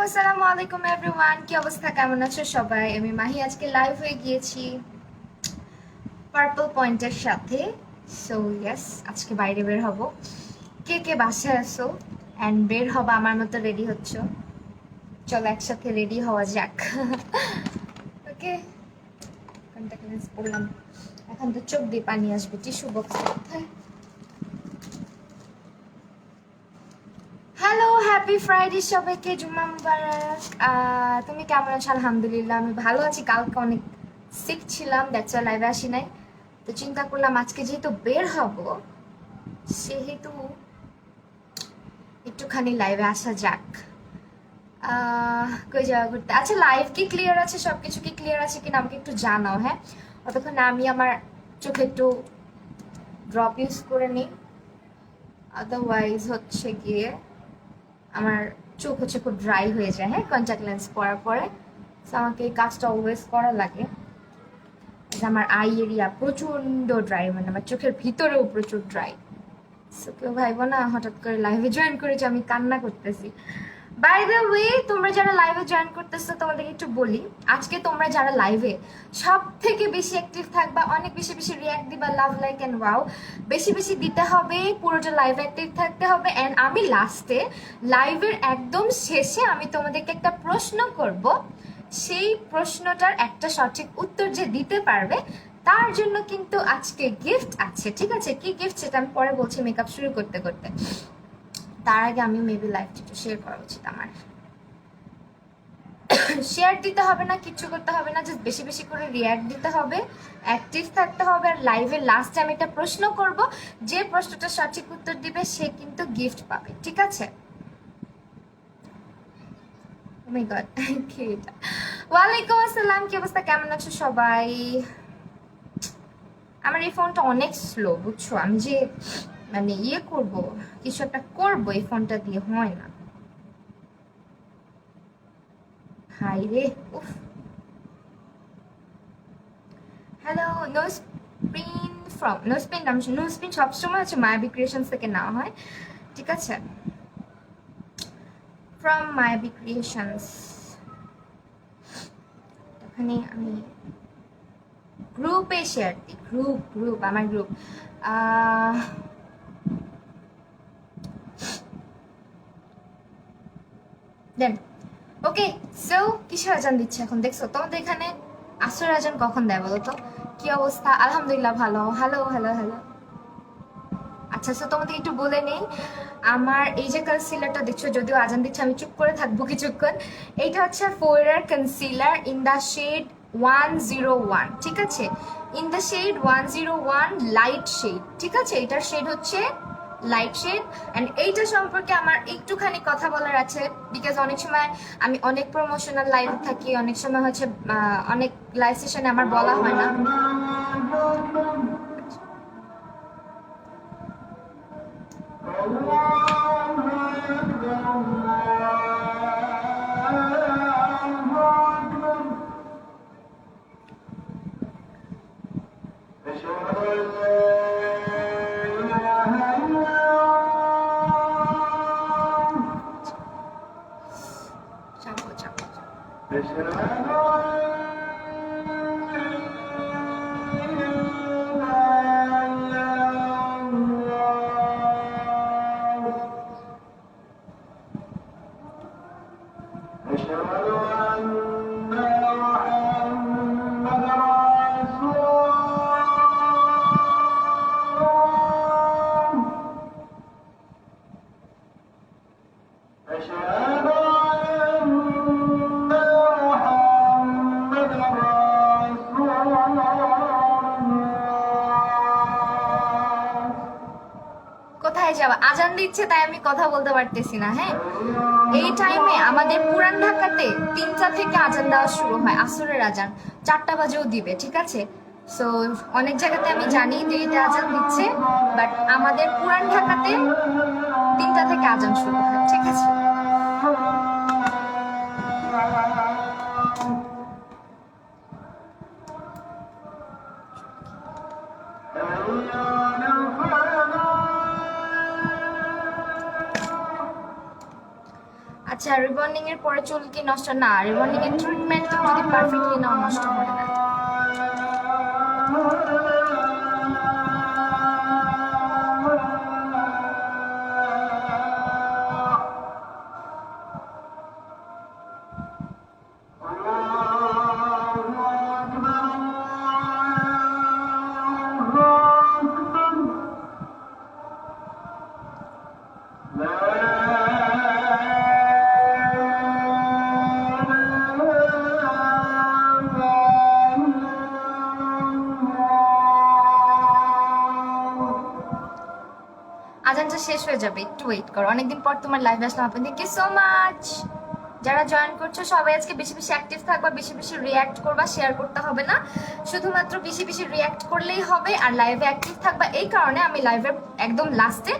আসসালামু আলাইকুম এভরিওয়ান, কি অবস্থা, কেমন আছো সবাই? আমি মাহি আজকে লাইভ হয়ে গিয়েছি পার্পল পয়েন্টের সাথে। সো ইয়েস, আজকে বাইরে বের হব। কে কে বাসায় আসো অ্যান্ড বের হবা আমার মতো রেডি হচ্ছ? চলো একসাথে রেডি হওয়া যাক। ওকে, কন্টাক্ট লেন্স পরলাম, এখন তো চোখ দিয়ে পানি আসবে। টিস্যু বক্স কোথায়? হ্যালো, হ্যাপি ফ্রাইডে সবাইকে, জুম্মা মুবারক। তুমি কেমন আছো? আলহামদুলিল্লাহ আমি ভালো আছি। কালকে অনেক সিক ছিলাম, দ্যাটস ওয়াই লাইভে আসি নাই। তো চিন্তা করলাম আজকে যেহেতু বের হব সেহেতু একটুখানি লাইভে আসা যাক। কই যাওয়া ঘুরতে? আচ্ছা, লাইভ কি ক্লিয়ার আছে? সব কিছু কি ক্লিয়ার আছে কিনা আমাকে একটু জানাও, হ্যাঁ? অতক্ষণ আমি আমার চোখে একটু ড্রপ ইউজ করে নিই, আদারওয়াইজ হচ্ছে গিয়ে আমার চোখ হচ্ছে খুব ড্রাই হয়ে যায়, হ্যাঁ, কন্ট্যাক্ট লেন্স পরার পরে। তো আমাকে এই কাজটা অলওয়েজ করা লাগে। আমার আই এরিয়া প্রচণ্ড ড্রাই, মানে আমার চোখের ভিতরেও প্রচুর ড্রাই। সো কেউ ভাইবো না হঠাৎ করে লাইভে জয়েন করেছি আমি কান্না করতেছি। বাই দ্য ওয়ে, তোমরা যারা লাইভে জয়েন করতেছো তোমাদেরকে একটু বলি, আজকে তোমরা যারা লাইভে সব থেকে বেশি অ্যাক্টিভ থাকবা, অনেক বেশি বেশি রিয়াক্ট দিবা, লাভ লাইক অ্যান্ড ওয়াও বেশি বেশি দিতে হবে, পুরোটা লাইভ অ্যাক্টিভ থাকতে হবে। অ্যান্ড আমি লাস্টে লাইভের একদম শেষে আমি তোমাদেরকে একটা প্রশ্ন করব, সেই প্রশ্নটার একটা সঠিক উত্তর যে দিতে পারবে তার জন্য কিন্তু আজকে গিফট আছে, ঠিক আছে? কি গিফট সেটা আমি পরে বলছি মেকআপ শুরু করতে করতে। তার আগে আমি মেবি লাইভটা একটু শেয়ার করা উচিত আমার। শেয়ার দিতে হবে না, কিচ্ছু করতে হবে না, জাস্ট বেশি বেশি করে রিয়াক্ট দিতে হবে, অ্যাক্টিভ থাকতে হবে। আর লাইভের লাস্টে আমি একটা প্রশ্ন করব, যে প্রশ্নটা সঠিক উত্তর দিবে সে কিন্তু গিফট পাবে, ঠিক আছে? ও মাই গড, কি এটা? ওয়ালাইকুম আসসালাম, কি অবস্থা, কেমন আছো সবাই? আমার এই ফোনটা অনেক স্লো, বুঝছো? আমি যে মানে ইয়ে করব, কিছু একটা করবো এই ফোনটা দিয়ে, হয় না। হাই রে, উফ। Hello, no spin from no spin, no spin সবসময় হচ্ছে মায়াবী ক্রিয়েশনস থেকে নেওয়া হয়, ঠিক আছে? ফ্রম মায়াবী ক্রিয়েশনস। ওখানে আমি গ্রুপে শেয়ার দিই, গ্রুপ আমার গ্রুপ। দেন ওকে। সো কিসের আজান দিচ্ছে এখন দেখছো? তোমাদের এখানে আসর আজান কখন দেয় বলো তো? কি অবস্থা? আলহামদুলিল্লাহ ভালো। Hello hello hello. আচ্ছা, সো তোমাদের একটু বলে নেই, আমার এই যে কনসিলারটা দেখছো, যদিও আজান দিচ্ছে আমি চুপ করে থাকবো কিছুক্ষণ। এইটা হচ্ছে ফোরের কনসিলার ইন দ্য শেড 101, ঠিক আছে? In the shade 101 light shade, ঠিক আছে? এটার শেড হচ্ছে লাইট শেড। অ্যান্ড এইটা সম্পর্কে আমার একটুখানি কথা বলার আছে, বিকজ অনেক সময় আমি অনেক প্রমোশনাল লাইভ থাকি, অনেক সময় হচ্ছে অনেক লাইভ সেশনে আমার বলা হয় না। চাপো চাপো। কোথায় যাওয়া? আজান দিচ্ছে তাই আমি কথা বলতে পারতেছি না, হ্যাঁ? এই টাইমে আমাদের পুরান ঢাকাতে 3টা থেকে আজান দেওয়া শুরু হয়, আসরের আজান 4টা বাজেও দিবে, ঠিক আছে? সো অনেক জায়গাতে আমি জানি 2টা আজান দিচ্ছে, বাট আমাদের পুরান ঢাকাতে 3টা থেকে আজান শুরু হয়, ঠিক আছে? আচ্ছা, রিবন্ডিং এর পরে চুল কি নষ্ট? না, রিবন্ডিং এর ট্রিটমেন্ট যদি পারফেক্টলি নাও নষ্ট হবে না। আজানটা শেষ হয়ে যাবে, একটু ওয়েট করো। অনেকদিন পর তোমার লাইভে আসলাম আপনি। Thank you so much. যারা জয়েন করছো সবাই আজকে বেশি বেশি অ্যাক্টিভ থাকবা, বেশি বেশি রিয়্যাক্ট করবা, শেয়ার করতে হবে না, শুধুমাত্র বেশি বেশি রিয়্যাক্ট করলেই হবে। আর লাইভে অ্যাক্টিভ থাকবা এই কারণে আমি লাইভের একদম লাস্টে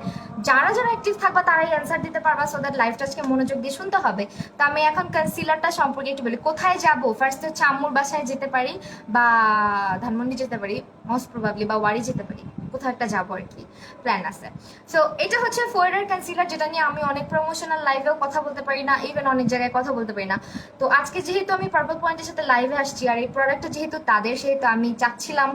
যারা যারা অ্যাক্টিভ থাকবা তারাই অ্যান্সার দিতে পারবা, সো দ্যাট লাইভটা আজকে মনোযোগ দিয়ে শুনতে হবে। তো আমি এখন কনসিলারটা সম্পর্কে একটু বলি। কোথায় যাব? ফার্স্ট হচ্ছে আম্মুর বাসায় যেতে পারি, বা ধানমন্ডি যেতে পারি মোস্ট প্রবাবলি, বা ওয়ারি যেতে পারি, কোথাও একটা যাবো আর কি, প্ল্যান আছে। সো এটা হচ্ছে ফোয়ারের কনসিলার, যেটা নিয়ে আমি অনেক প্রমোশনাল লাইভেও কথা বলতে পারি না, ইভেন অনেক জায়গায় কথা বলতে পারি না। তো আজকে যেহেতু আমি পার্পল পয়েন্টের সাথে লাইভে আসছি, আর এই প্রোডাক্টটা যেহেতু তাদের, সেহেতু আমি চাচ্ছিলাম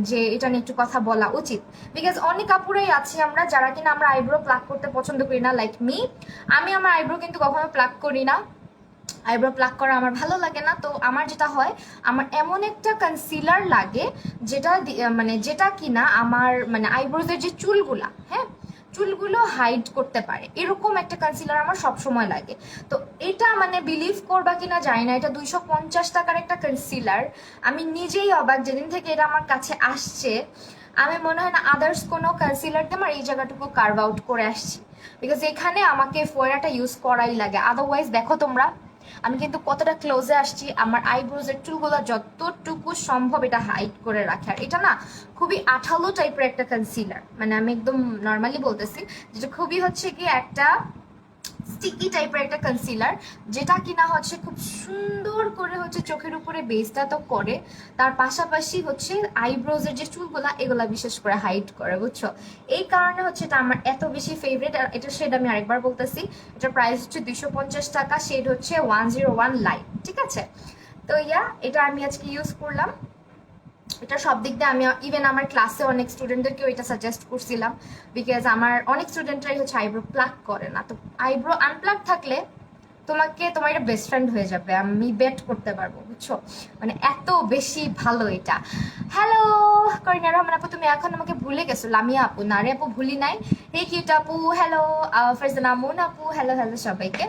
যে এটা নিয়ে একটু কথা বলা উচিত। বিকজ অনেক আপুরাই আছি আমরা যারা কিনা আমরা আইব্রো প্লাক করতে পছন্দ করি না, লাইক মি। আমি আমার আইব্রো কিন্তু কখনো প্লাক করি না, আইব্রো প্লাক করা আমার ভালো লাগে না। তো আমার যেটা হয়, আমার এমন একটা কনসিলার লাগে যেটা মানে যেটা কিনা আমার মানে আইব্রোজের যে চুলগুলা, হ্যাঁ, চুলগুলো হাইড করতে পারে, এরকম একটা কনসিলার আমার সবসময় লাগে। তো এটা মানে বিলিভ করবা কিনা জানি না, এটা 250 টাকার একটা কনসিলার। আমি নিজেই অবাক যেদিন থেকে এটা আমার কাছে আসছে। আমি মনে হয় না আদার্স কোনো কনসিলার দিয়ে আমার এই জায়গাটুকু কার্ভ আউট করে আসছি, বিকজ এখানে আমাকে ফোয়ারাটা ইউজ করাই লাগে। আদারওয়াইজ দেখো তোমরা, আমি কিন্তু কতটা ক্লোজে আসছি, আমার আইব্রোজের চুলগুলো যতটুকু সম্ভব এটা হাইড করে রাখে। আর এটা না খুবই আঠালো টাইপের একটা কনসিলার, মানে আমি একদম নর্মালি বলতেছি, যেটা খুবই হচ্ছে কি একটা স্টিকি টাইপের একটা কনসিলার, যেটা কিনা হচ্ছে খুব সুন্দর করে হচ্ছে চোখের উপরে বেসটা তো করে, তার পাশাপাশি হচ্ছে আইব্রোজের যে চুলগুলা এগুলা বিশেষ করে হাইড করে, বুঝছো? এই কারণে হচ্ছে এটা আমার এত বেশি ফেভারিট। আর এটা শেড আমি আরেকবার বলতেছি, এটার প্রাইস হচ্ছে 250 টাকা, শেড হচ্ছে 101 লাইট, ঠিক আছে? তো এটা আমি আজকে ইউজ করলাম। এটা সব দিক দিয়ে আমি ইভেন আমার ক্লাসে অনেক স্টুডেন্টদেরকেও এটা সাজেস্ট করছিলাম, বিকজ আমার অনেক স্টুডেন্টরাই হচ্ছে আইব্রো প্লাক করে না। তো আইব্রো আনপ্লাক থাকলে তোমার এটা বেস্ট ফ্রেন্ড হয়ে যাবে, আমি বেট করতে পারবো, বুঝছো? মানে এত বেশি ভালো এটা। হ্যালো করিনা রহমান আপু, তুমি এখন আমাকে ভুলে গেছো? লামিয়া আপু, না রে আপু ভুলি নাই। হে কিউট আপু, হ্যালো। ফারজানা মুন আপু, হ্যালো হ্যালো সবাইকে।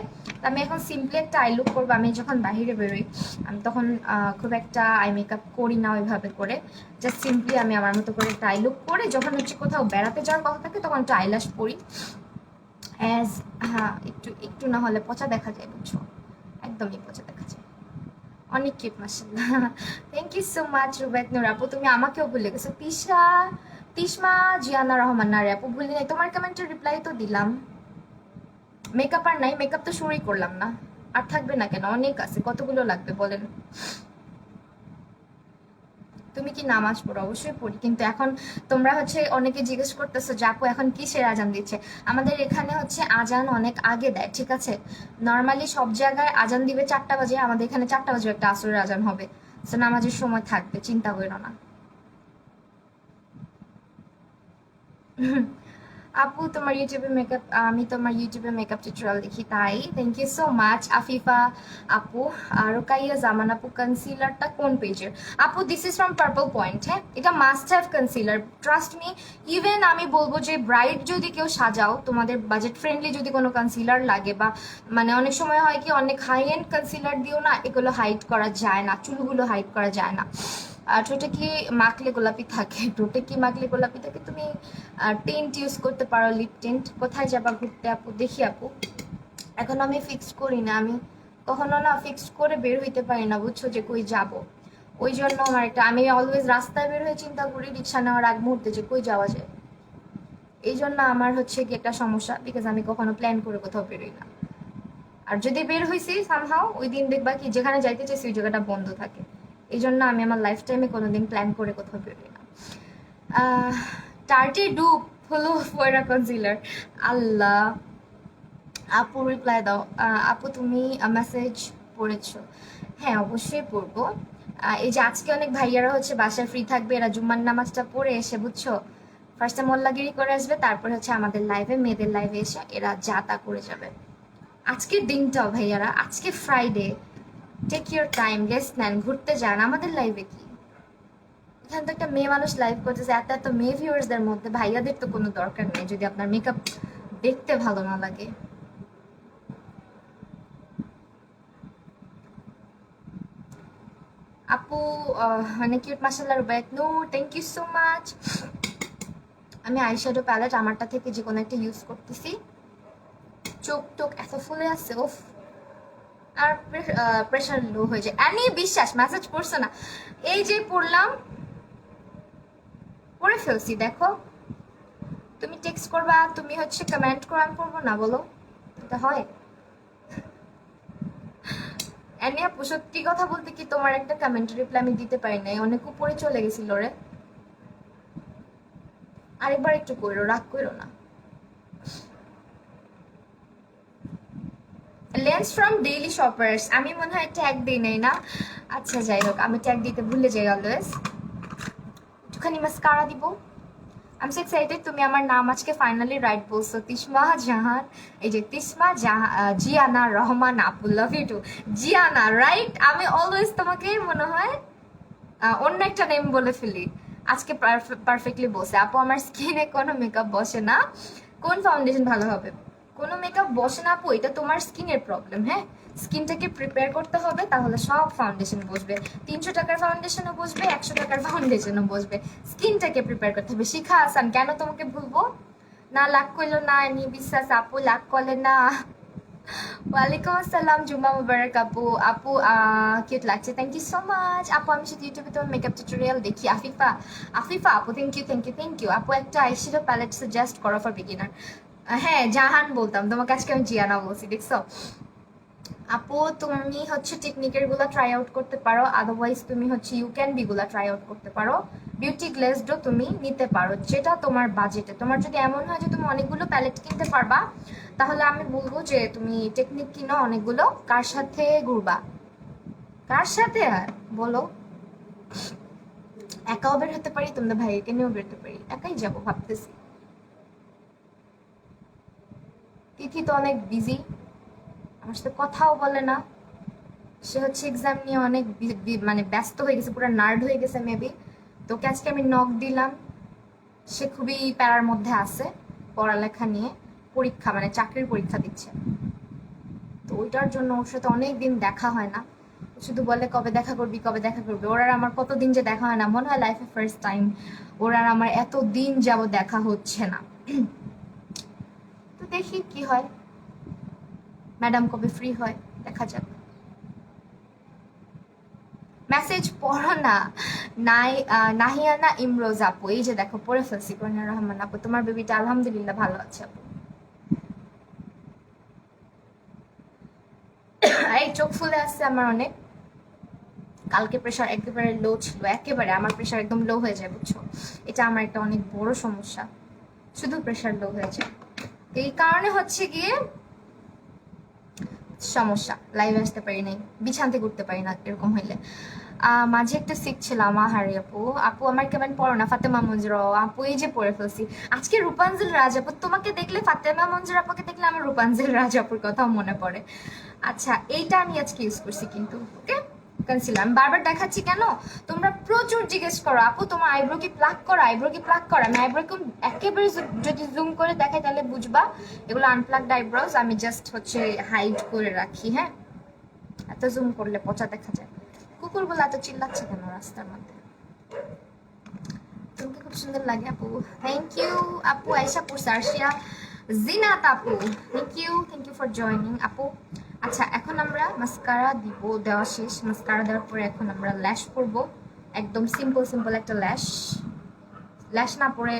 আমি এখন সিম্পলি একটা আই লুক করবো। আমি যখন বাহিরে বেরোই আমি তখন খুব একটা আই মেকআপ করি না ওইভাবে করে, জাস্ট সিম্পলি আমি আমার মতো করে একটা আই লুক করে, যখন হচ্ছে কোথাও বেড়াতে যাওয়ার কথা থাকে তখন একটা আইল্যাশ পরি। অ্যাজ হ্যাঁ, একটু একটু না হলে পচা দেখা যায়, বুঝছো? একদমই পচা দেখা যায়। অনেক কিউট মাশাআল্লাহ। থ্যাংক ইউ সো মাচ রুবাইত নূর আপু, তুমি আমাকেও ভুলে গেছো। তিশমা জিয়ানা রহমান, না রে আপু ভুলি নাই, তোমার কমেন্টের রিপ্লাই তো দিলাম। মেকআপ আর নাই, মেকআপ তো শুরুই করলাম না, আর থাকবে না কেন? অনেক আছে, কতগুলো লাগবে বলেন? তুমি কি নামাজ পড়ো? অবশ্যই পড়ি, কিন্তু এখন তোমরা হচ্ছে অনেকে জিজ্ঞেস করতেছো যে আপু এখন কিসের আজান দিচ্ছে। আমাদের এখানে হচ্ছে আজান অনেক আগে দেয়, ঠিক আছে? নর্মালি সব জায়গায় আজান দিবে 4টা বাজে, আমাদের এখানে 4টা বাজে একটা আসরের আজান হবে। তো নামাজের সময় থাকবে, চিন্তা করো না। আপু তোমার ইউটিউবে মেকআপ, আমি তোমার ইউটিউবে মেকআপ টিউটোরিয়াল দেখি তাই। Thank you so much Afifa আপু। আর রোকাইয়া জামান আপু, কনসিলারটা কোন পেজের? আপু this is from purple point. হ্যাঁ, এটা must have concealer, trust me. Even আমি বলবো যে ব্রাইট যদি কেউ সাজাও, তোমাদের বাজেট ফ্রেন্ডলি যদি কোনো কনসিলার লাগে, বা মানে অনেক সময় হয় কি অনেক হাই এন্ড কনসিলার দিও না, এগুলো হাইড করা যায় না, চুলগুলো হাইড করা যায় না। ঠোঁটে কি মাখলে গোলাপি থাকে, ঠোঁটে কি মাখলে গোলাপি থাকে, তুমি টেন্ট ইউজ করতে পারো, লিপ টেন্ট। কোথায় যাবা ঘুরতে আপু? দেখি আপু, এখন আমি ফিক্সড করি না, আমি কখনো না ফিক্সড করে বের হইতে পারি না, বুঝছো, যে কই যাব। ওই জন্য আমার একটা, আমি অলওয়েজ রাস্তায় বের হয়ে চিন্তা করি রিক্সা নেওয়ার আগ মুহূর্তে যে কই যাওয়া যায়। এই জন্য আমার হচ্ছে কি একটা সমস্যা, বিকজ আমি কখনো প্ল্যান করে কোথাও বেরোই না। আর যদি বের হয়েছি সামহাও, ওই দিন দেখবা কি যেখানে যাইতে চাইছি ওই জায়গাটা বন্ধ থাকে। এই জন্য আমি আমার লাইফ টাইমে কোনোদিন প্ল্যান করে কোথাও বেরোই না। টার্টি ডুপ হলো ফোয়ারা কনসিলার, আল্লাহ আপু রিপ্লাই দাও। আপু তুমি মেসেজ পড়েছো? হ্যাঁ অবশ্যই পড়বো। এই যে আজকে অনেক ভাইয়ারা হচ্ছে বাসায় ফ্রি থাকবে, এরা জুম্মার নামাজটা পড়ে এসে বুঝছো ফার্স্টে মোল্লাগিরি করে আসবে, তারপর হচ্ছে আমাদের লাইভে মেয়েদের লাইভে এসে এরা যা তা করে যাবে। আজকের দিনটাও ভাইয়ারা, আজকে Friday, take your time, rest নেন, ঘুরতে যান। আমাদের লাইভে কি, এখানে তো একটা মেয়ে মানুষ লাইভ করতেছে, এত এত মেয়ে ভিউয়ার্সদের মধ্যে ভাইয়াদের তো কোনো দরকার নেই যদি আপনার মেকআপ দেখতে ভালো না লাগে। আপু অনেক কিউট মাশাআল্লাহ। রুবাইয়াত নূর, থ্যাংক ইউ সো মাচ। আমি আইশ্যাডো প্যালেট আমারটা থেকে যে কোনো একটা ইউজ করতেছি। চোখ টোক এত ফুলে আছে, ওফ। আর প্রেশার লো হয়ে যায়। অ্যানি বিশ্বাস মেসেজ পড়ছো না? এই যে পড়লাম, পড়ে ফেলছি দেখো। তুমি টেক্সট করবা, তুমি হচ্ছে কমেন্ট করো, আমি পড়বো না? বলো এটা হয়? অ্যানি আপু সত্যি কথা বলতে কি তোমার একটা কমেন্ট রিপ্লাই আমি দিতে পারি নাই, অনেক উপরে চলে গেছিল রে। আরেকবার একটু কইরো, রাগ কইরো না। লেন্স ফ্রম ডেইলি শপার্স, আমি মনে হয় ট্যাগ দিই নাই না। আচ্ছা যাই হোক, আমি ট্যাগ দিতে ভুলে যাই অলওয়েজ। একটুখানি মাস্কারা দিব। আই এম সো এক্সাইটেড, তুমি আমার নাম আজকে ফাইনালি রাইট বলছো। তিসমা জাহান, এই যে তিসমা জিয়ানা রহমান আপু, লাভ ইউ টু। জিয়ানা রাইট? আমি অলওয়েজ তোমাকে মনে হয় অন্য একটা নেম বলে ফেলি। আজকে পারফেক্টলি বসে। আপু আমার স্কিনে কোনো মেকআপ বসে না, কোন ফাউন্ডেশন ভালো হবে? কোনো মেকআপ বসে না আপু, এটা তোমার স্কিনের প্রবলেম। হ্যাঁ, স্কিনটাকে প্রিপেয়ার করতে হবে, তাহলে সব ফাউন্ডেশন বসবে। 300 টাকার ফাউন্ডেশনও বসবে, 100 টাকার ফাউন্ডেশনও বসবে। স্কিনটাকে প্রিপেয়ার করতে হবে। শিখা হাসান, কেন তোমাকে ভুলবো? না লাগ করলো না নি বিশ্বাস আপু, লাগ করলে না। ওয়ালাইকুম আসসালাম, জুম্মা মুবারক আপু। আপু কিউট লাগছে, থ্যাংক ইউ সো মাচ। আপু আমি শুধু ইউটিউবে তোমার মেকআপ টিউটোরিয়াল দেখি। আফিফা, আফিফা আপু thank you thank you thank you. আপু একটা আইশ্যাডো প্যালেট সাজেস্ট করো ফর বিগিনার। হ্যাঁ জাহান বলতাম তোমাকে, আজকে আমি জিয়ানা বলছি, দেখছো? আপু তুমি হচ্ছে টেকনিকের গুলা ট্রাই আউট করতে পারো, আদারওয়াইজ তুমি হচ্ছে ইউ ক্যান বি গুলা ট্রাই আউট করতে পারো। বিউটি গ্লেজডও তুমি নিতে পারো, যেটা তোমার বাজেটে। তোমার যদি এমন হয় যে তুমি অনেকগুলো প্যালেট কিনতে পারবা, তাহলে আমি বলবো যে তুমি টেকনিক কিনো অনেকগুলো। কার সাথে ঘুরবা? কার সাথে আর বলো? একাও বের হতে পারি, তোমাদের ভাইকে নিয়েও বেরোতে পারি, একাই যাবো ভাবতেছি। তিথি তো অনেক বিজি, আমার সাথে কথাও বলে না। সে হচ্ছে এক্সাম নিয়ে অনেক মানে ব্যস্ত হয়ে গেছে, পুরো নার্ড হয়ে গেছে মেবি। তোকে আজকে আমি নক দিলাম, সে খুবই প্যারার মধ্যে আছে পড়ালেখা নিয়ে। পরীক্ষা মানে চাকরির পরীক্ষা দিচ্ছে, তো ওইটার জন্য ওর সাথে অনেক দিন দেখা হয় না। শুধু বলে কবে দেখা করবি কবে দেখা করবি। ওর আর আমার কতদিন যে দেখা হয় না, মনে হয় লাইফে ফার্স্ট টাইম ওর আর আমার এত দিন যাব দেখা হচ্ছে না। তো দেখি কি হয়, ম্যাডাম কবে ফ্রি হয় দেখা যাবে। মেসেজ পড়ো না। নাহিয়ানা ইমরোজ আপু, এই যে দেখো পড়ে ফেলছি। করিনা রহমান আপু, তোমার বেবিটা আলহামদুলিল্লাহ ভালো আছে আপু। এই চোখ ফুলে আসছে আমার অনেক। কালকে প্রেশার একেবারে লো ছিল, একেবারে আমার প্রেশার একদম লো হয়ে যায় বুঝছো। এটা আমার একটা অনেক বড় সমস্যা, শুধু প্রেশার লো হয়ে যায়। এই কারণে হচ্ছে গিয়ে সমস্যা, লাইভে আসতে পারি নাই, বিছান থেকে উঠতে পারি না এরকম হইলে। মাঝে একটা সিক ছিলাম। হারি আপু, আপু আমার কেমন পড়ো না। ফাতেমা মঞ্জুর আপু, এই যে পড়ে ফেলছি। আজকে রূপাঞ্জল রাজ আপু, তোমাকে দেখলে ফাতেমা মঞ্জুর আপুকে দেখলে আমার রূপাঞ্জল রাজ আপুর কথাও মনে পড়ে। আচ্ছা এইটা আমি আজকে ইউজ করছি কিন্তু, ওকে কনসিলার। আমি বারবার দেখাচ্ছি কেন, তোমরা প্রচুর জিজ্ঞেস করো আপু তোমার আইব্রো কি প্লাক করা, আইব্রো কি প্লাক করা। আমি আইব্রো একেবারে যদি জুম করে দেখাই তাহলে বুঝবা এগুলো আনপ্লাকড আইব্রোজ, আমি জাস্ট হচ্ছে হাইড করে রাখি। হ্যাঁ, এত জুম করলে পচা দেখা যায়। কুকুরগুলো এত চিল্লাচ্ছে কেন রাস্তার মধ্যে? তোমাকে খুব সুন্দর লাগে আপু, থ্যাংক ইউ আপু। আয়শা পড়ছে, আরশিয়া জিনাত আপু, থ্যাংক ইউ ফর জয়নিং আপু। আচ্ছা এখন আমরা মাস্কারা দিব, দেওয়া শেষ। মাস্কারা দেওয়ার পরে এখন আমরা ল্যাশ করবো, একদম সিম্পল সিম্পল একটা ল্যাশ। ল্যাশ না পরে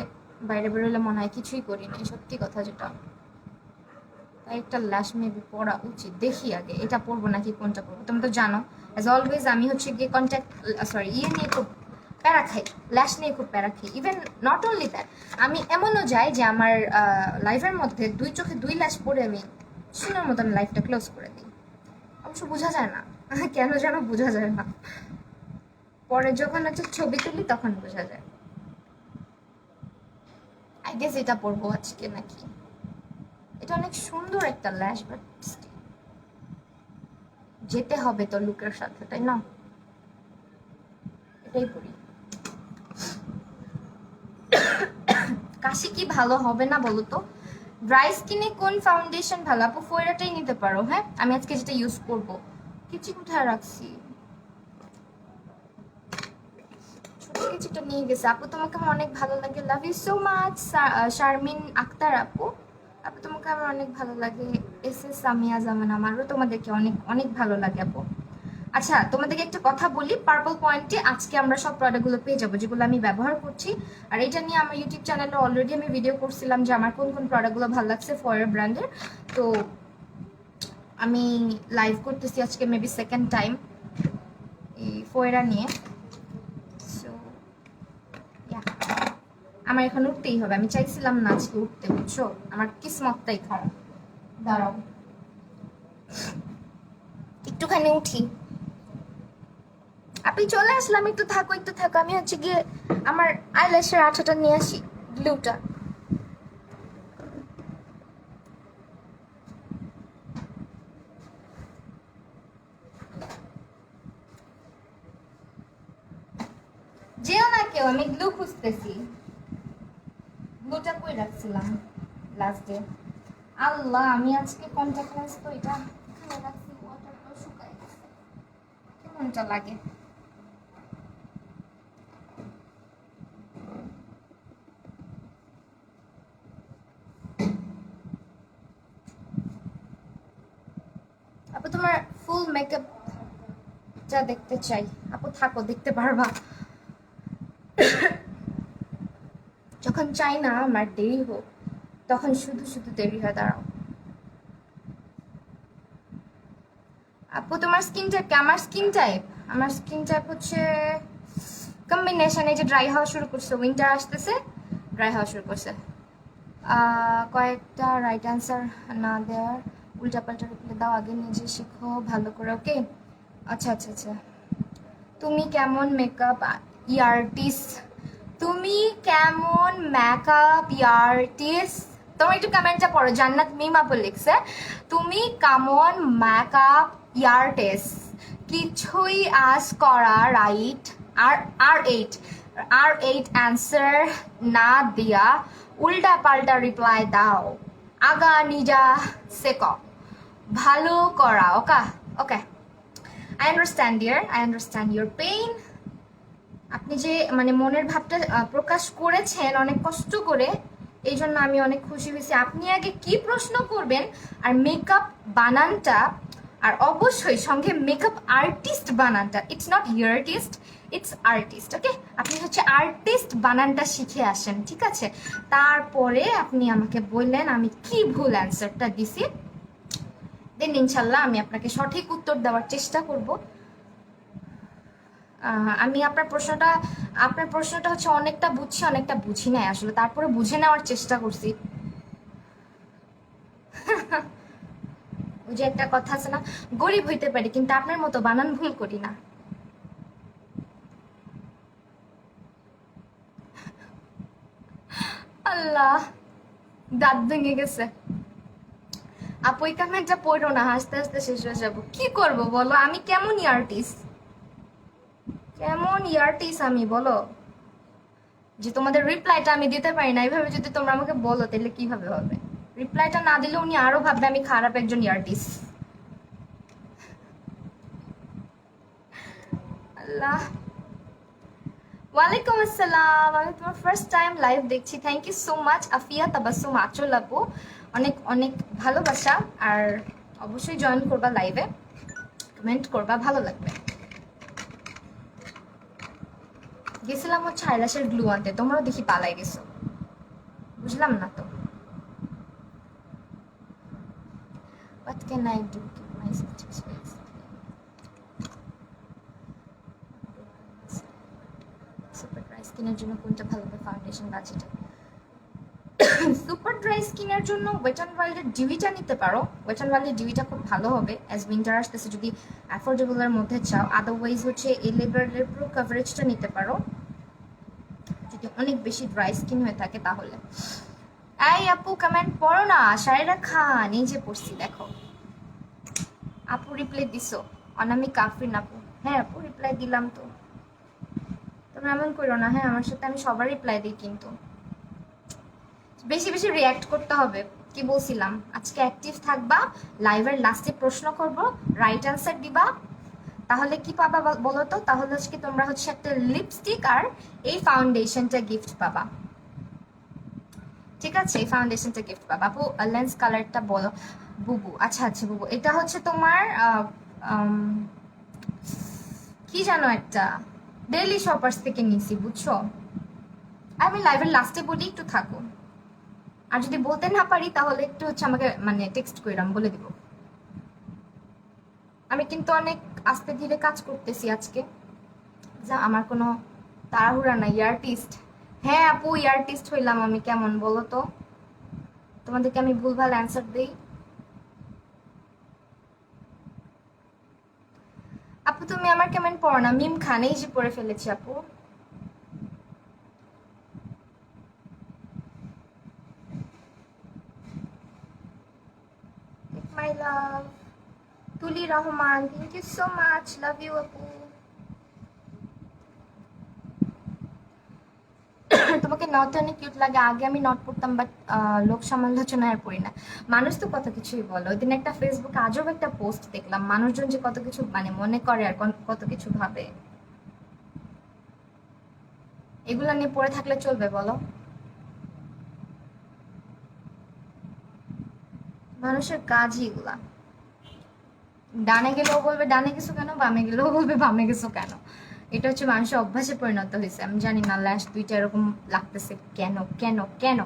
বাইরে বেরোলে মনে হয় কিছুই করিনি, সত্যি কথা যেটা। তাই একটা ল্যাশ মেবি পরা উচিত। দেখি আগে এটা পরবো নাকি কোনটা পরবো। তুমি তো জানো অ্যাজ অলওয়েজ আমি হচ্ছে গিয়ে কন্ট্যাক্ট নিয়ে খুব প্যারা খাই, ল্যাশ নিয়ে খুব প্যারা খাই। ইভেন নট অনলি দ্যাট, আমি এমনও যাই যে আমার লাইফের মধ্যে দুই চোখে দুই ল্যাশ পরে আমি সুন্দর মতো আমি লাইফটা ক্লোজ করে দিই। অবশ্য বোঝা যায় না, কেন যেন বোঝা যায় না, পরে যখন হচ্ছে ছবি তুলি তখন বোঝা যায়। আই গেস এটা পরবো আজকে নাকি। এটা অনেক সুন্দর একটা ল্যাশ, বাট যেতে হবে তো লুকের সাথে, তাই না? এটাই পরি। কাশি কি ভালো হবে না বলো তো? ড্রাই স্কিনে কোন ফাউন্ডেশন ভালো? আপু ফোয়েরাটাই নিতে পারো। হ্যাঁ, আমি আজকে যেটা ইউজ করব। কিচি কোথায় রাখছি? ছোট কিচিটা নিয়ে গেছে। আপু তোমাকে আমার অনেক ভালো লাগে, love you so much. Sharmin Akter আপু, আপু তোমাকে আমার অনেক ভালো লাগে। এস এস সামিয়া জামান, আমারও তোমাদেরকে অনেক অনেক ভালো লাগে আপু। আচ্ছা, তোমাদেরকে একটা কথা বলি, পার্পল পয়েন্টে আজকে আমরা সব প্রোডাক্টগুলো পেয়ে যাবো যেগুলো আমি ব্যবহার করছি। আর এটা নিয়ে আমার ইউটিউব চ্যানেলে অলরেডি আমি ভিডিও করছিলাম যে আমার কোন কোন প্রোডাক্টগুলো ভালো লাগছে ফয়ের ব্র্যান্ডের। তো আমি লাইভ করতেছি আজকে, মেবি সেকেন্ড টাইম এই ফয়েরা নিয়ে। সো আমার এখন উঠতেই হবে, আমি চাইছিলাম না আজকে উঠতে, বুঝছো? আমার কিসমতটাই খারাপ। দাঁড়াও একটুখানি উঠি। আপনি চলে আসলাম, একটু থাকো একটু থাকো, আমি হচ্ছে গিয়ে আমার আইল্যাশের আঠাটা নিয়ে আসি, গ্লুটা। যেও না কেউ, আমি গ্লু খুঁজতেছি। গ্লুটা কই রাখছিলাম লাস্টে? আল্লাহ, আমি আজকে কন্টাক্ট লেন্স তো এটা এখানে রাখছি, ওয়াটারটা শুকায় গেছে, কেমনটা লাগে। আপু তোমার ফুল মেকআপ যা দেখতে চাই। আপু থাকো, দেখতে পারবা। যখন চাই না আমার দেরি হোক, তখন শুধু শুধু দেরি হয়। দাঁড়াও আপু, তোমার স্কিন টাইপ কি? আমার স্কিন টাইপ হচ্ছে কম্বিনেশন। এই যে ড্রাই হওয়া শুরু করছে, উইন্টার আসতেছে, ড্রাই হওয়া শুরু করছে। কয়েকটা রাইট অ্যান্সার না দেওয়ার, উল্টাপাল্টা রিপ্লাই দাও, আগে নিজে শিখো ভালো করে, ওকে? আচ্ছা আচ্ছা আচ্ছা। তুমি কেমন মেকআপ আর্টিস্ট? তুমি কেমন মেকআপ আর্টিস্ট? তোমার একটু কমেন্টটা পড়ো। জান্নাত মিম আপু লিখছে, তুমি কেমন মেকআপ আর্টিস্ট? কিছুই আজ করা রাইট। আর আর এইট অ্যান্সার না দিয়া উল্টা পাল্টা রিপ্লাই দাও, আগা নিজা সেক ভালো করা। Okay okay, I understand dear, I understand your pain. আপনি যে মানে মনের ভাবটা প্রকাশ করেছেন অনেক কষ্ট করে, এই জন্য আমি অনেক খুশি হয়েছি। আপনি আগে কি প্রশ্ন করবেন আর মেকআপ বানানটা, আর অবশ্যই সঙ্গে মেকআপ আর্টিস্ট বানানটা, it's not artist, it's artist, okay? আপনি হচ্ছে আর্টিস্ট বানানটা শিখে আসেন, ঠিক আছে? তারপরে আপনি আমাকে বললেন আমি কি ভুল অ্যান্সারটা দিছি, দেন ইনশাল্লাহ আমি আপনাকে সঠিক উত্তর দেওয়ার চেষ্টা করব। আমি আপনার প্রশ্নটা হচ্ছে অনেকটা বুঝছি অনেকটা বুঝি নাই আসলে, তারপরে বুঝে নেওয়ার চেষ্টা করছি। ওই যে একটা কথা আছে না, গরিব হইতে পারি কিন্তু আপনার মতো বানান ভুল করি না। আল্লাহ, দাঁত ভেঙে গেছে। আপু এই কামেন্টটা পড়ো না, হাসতে হাসতে শেষ হয়ে যাবো। কি করব বলো, আমি কেমন আর্টিস্ট? কেমন আর্টিস্ট আমি বলো, যে তোমাদের রিপ্লাইটা আমি দিতে পারি না? এইভাবে যদি তোমরা আমাকে বলো তাহলে কিভাবে হবে? রিপ্লাইটা না দিলে উনি আরো ভাববে আমি খারাপ একজন আর্টিস্ট। আল্লাহ, ওয়ালাইকুম আসসালাম। আমি তোমার ফার্স্ট টাইম লাইভ দেখছি, thank you so much Afia Tabassum Anchal আপু, অনেক অনেক ভালোবাসা। আর অবশ্যই জয়েন করবা লাইভে, কমেন্ট করবা, ভালো লাগবে। গেছিলাম হচ্ছে আইলাসের গ্লু আনতে, তোমরাও দেখি পালাই গেছো, বুঝলাম না তো। What can I do to keep my space? Super dry স্কিনের জন্য কোনটা ভালো হবে ফাউন্ডেশন বাজেটে? সুপার ড্রাই স্কিনের জন্য ওয়েট অ্যান্ড ওয়াইল্ডের ডিউইটা নিতে পারো। ওয়েট অ্যান্ড ওয়াইল্ডের ডিউইটা খুব ভালো হবে অ্যাজ উইন্টার আসতেছে, যদি অ্যাফোর্ডেবলের মধ্যে চাও। আদারওয়াইজ হচ্ছে এই লেবারের প্রো কভারেজটা নিতে পারো যদি অনেক বেশি ড্রাই স্কিন হয়ে থাকে তাহলে। এই আপু কমেন্ট পড়ো না, শায়রা খান এই যে পড়ছি দেখো। আপু রিপ্লাই দিছো, অনামিকা আফরিন আপু। হ্যাঁ আপু রিপ্লাই দিলাম তো, তোমরা এমন করো না। হ্যাঁ আমার সাথে আমি সবার রিপ্লাই দিই, কিন্তু বেশি বেশি রিয়্যাক্ট করতে হবে। কি বলছিলাম, আজকে অ্যাক্টিভ থাকবা, লাইভের লাস্টে প্রশ্ন করব, রাইট অ্যান্সার দিবা, তাহলে কি পাবা বলো তো? তাহলে আজকে তোমরা হচ্ছে একটা লিপস্টিক আর এই ফাউন্ডেশনটা গিফট পাবা, ঠিক আছে? এই ফাউন্ডেশনটা গিফট পাবা। আপু লেন্স কালারটা বলো। বুবু, আচ্ছা আচ্ছা বুবু, এটা হচ্ছে তোমার কি জানো একটা ডেইলি শপার্স থেকে নিছি, বুঝছো? আমি লাইভের লাস্টে বলি, একটু থাকো, আর যদি বলতে না পারি তাহলে একটু হচ্ছে আমাকে মানে টেক্সট কইরাম, বলে দিব। আমি কিন্তু অনেক আস্তে ধীরে কাজ করতেছি আজকে, যা আমার কোনো তাড়াহুড়া নাই। আর্টিস্ট, হ্যাঁ আপু আর্টিস্ট হইলাম আমি, কেমন বলো তো? তোমাদেরকে আমি ভুলভাল অ্যান্সার দিই? আপু তুমি আমার কমেন্ট পড়ো না। মিম খান, এই যে পড়ে ফেলেছি আপু। My love Tuli Rahman, thank you so much, love you আপু। তোমাকে নট অনেক কিউট লাগে। আগে আমি নট পড়তাম, বাট লোক সমালোচনা আর পড়ি না। মানুষ তো কত কিছুই বলো। ওই দিন একটা ফেসবুকে আজব একটা পোস্ট দেখলাম, মানুষজন যে কত কিছু মানে মনে করে আর কত কিছু ভাবে, এগুলো নিয়ে পড়ে থাকলে চলবে বলো? মানুষের কাজই এগুলা। ডানে গেলেও বলবে ডানে গেছো কেন, বামে গেলেও বলবে বামে গেছো কেন। এটা হচ্ছে মানুষের অভ্যাসে পরিণত হয়েছে। আমি জানি না লাস্ট দুইটা এরকম লাগতেছে কেন কেন কেন।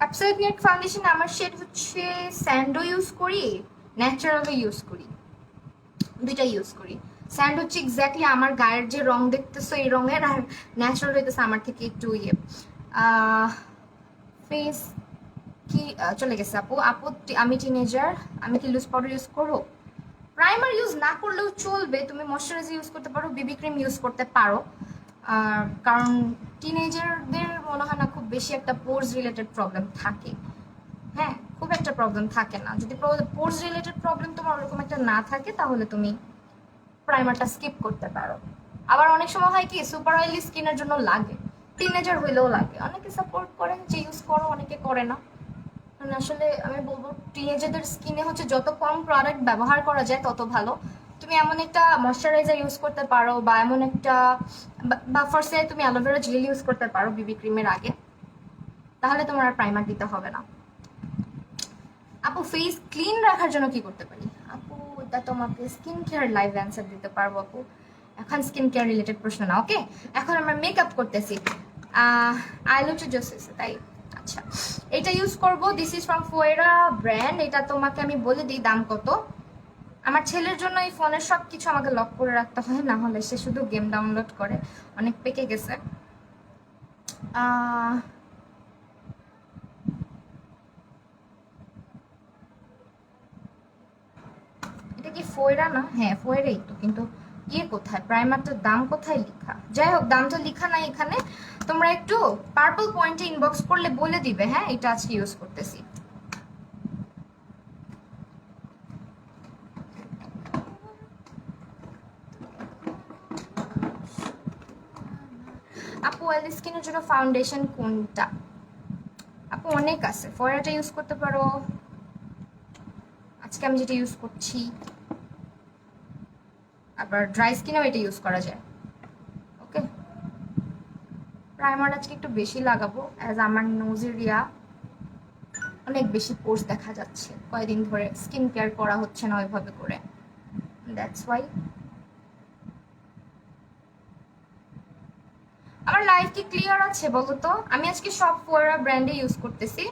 অ্যাবসলিউট নিউড ফাউন্ডেশন আমার শেড হচ্ছে স্যান্ডো ইউজ করি, ন্যাচারালও ইউজ করি, দুইটা ইউজ করি। স্যান্ড হচ্ছে এক্স্যাক্টলি আমার গায়ের যে রং দেখতেছো এই রঙের, আর ন্যাচারাল হইতেছে আমার থেকে একটু ইয়ে। ফেস কি চলে গেছে আপু। আপু আমি টিনেজার, আমি কি লুজ পাউডার ইউজ করবো? প্রাইমার ইউজ না করলেও চলবে, তুমি ময়শ্চারাইজার ইউজ করতে পারো, বিবি ক্রিম ইউজ করতে পারো। কারণ টিনেজারদের মনে হয় না খুব বেশি একটা পোর্স রিলেটেড প্রবলেম থাকে। হ্যাঁ খুব একটা প্রবলেম থাকে না। যদি পোর্স রিলেটেড প্রবলেম তোমার ওরকম একটা না থাকে তাহলে তুমি প্রাইমারটা স্কিপ করতে পারো। আবার অনেক সময় হয় কি সুপার অয়েলি স্কিনের জন্য লাগে, টিনেজার হইলেও লাগে। অনেকে সাপোর্ট করেন যে ইউজ করো, অনেকে করে না। মানে আসলে আমি বলবো টিনেজারদের স্কিনে হচ্ছে যত কম প্রোডাক্ট ব্যবহার করা যায় তত ভালো। তুমি এমন একটা ময়শ্চারাইজার ইউজ করতে পারো, বা এমন একটা বা ফার্স্টে তুমি অ্যালোভেরা জেল ইউজ করতে পারো বিবি ক্রিমের আগে, তাহলে তোমার আর প্রাইমার দিতে হবে না। আপু ফেস ক্লিন রাখার জন্য কি করতে পারি? আপু এটা তোমাকে স্কিন কেয়ার লাইভ অ্যান্সার দিতে পারবো আপু, এখন স্কিন কেয়ার রিলেটেড প্রশ্ন না, ওকে? এখন আমরা মেকআপ করতেছি। আইলুটে জোসেস তাই, আচ্ছা এটা ইউজ করব। দিস ইজ ফ্রম ফোয়েরা ব্র্যান্ড। এটা তোমাকে আমি বলে দিই দাম কত। আমার ছেলের জন্য এই ফোনের সব কিছু আমাকে লক করে রাখতে হয়, না হলে সে শুধু গেম ডাউনলোড করে, অনেক পেকে গেছে। এটা কি ফোয়েরা না? হ্যাঁ ফোয়েরাই তো, কিন্তু ইয়ে কোথায়, প্রাইমারটার দাম কোথায় লেখা? যাই হোক দামটা লেখা নাই এখানে, তোমরা একটু পার্পল পয়েন্টে ইনবক্স করলে বলে দিবে। হ্যাঁ এটা আজকে ইউজ করতেছি। আপু অয়েলি স্কিনের জন্য ফাউন্ডেশন কোনটা? আপু অনেক আছে, ফোয়েরাটা ইউজ করতে পারো, আজকে আমি যেটা ইউজ করছি। আবার ড্রাই স্কিনেও এটা ইউজ করা যায়, ওকে? প্রাইমার আজকে একটু বেশি লাগাবো, অ্যাজ আমার নোজ এরিয়া অনেক বেশি পোর্স দেখা যাচ্ছে, কয়েকদিন ধরে স্কিন কেয়ার করা হচ্ছে না ওইভাবে করে, দ্যাটস ওয়াই। আমার লাইফ কি ক্লিয়ার আছে বলো তো? আমি আজকে সব ফোয়েরা ব্র্যান্ডে ইউজ করতেছি।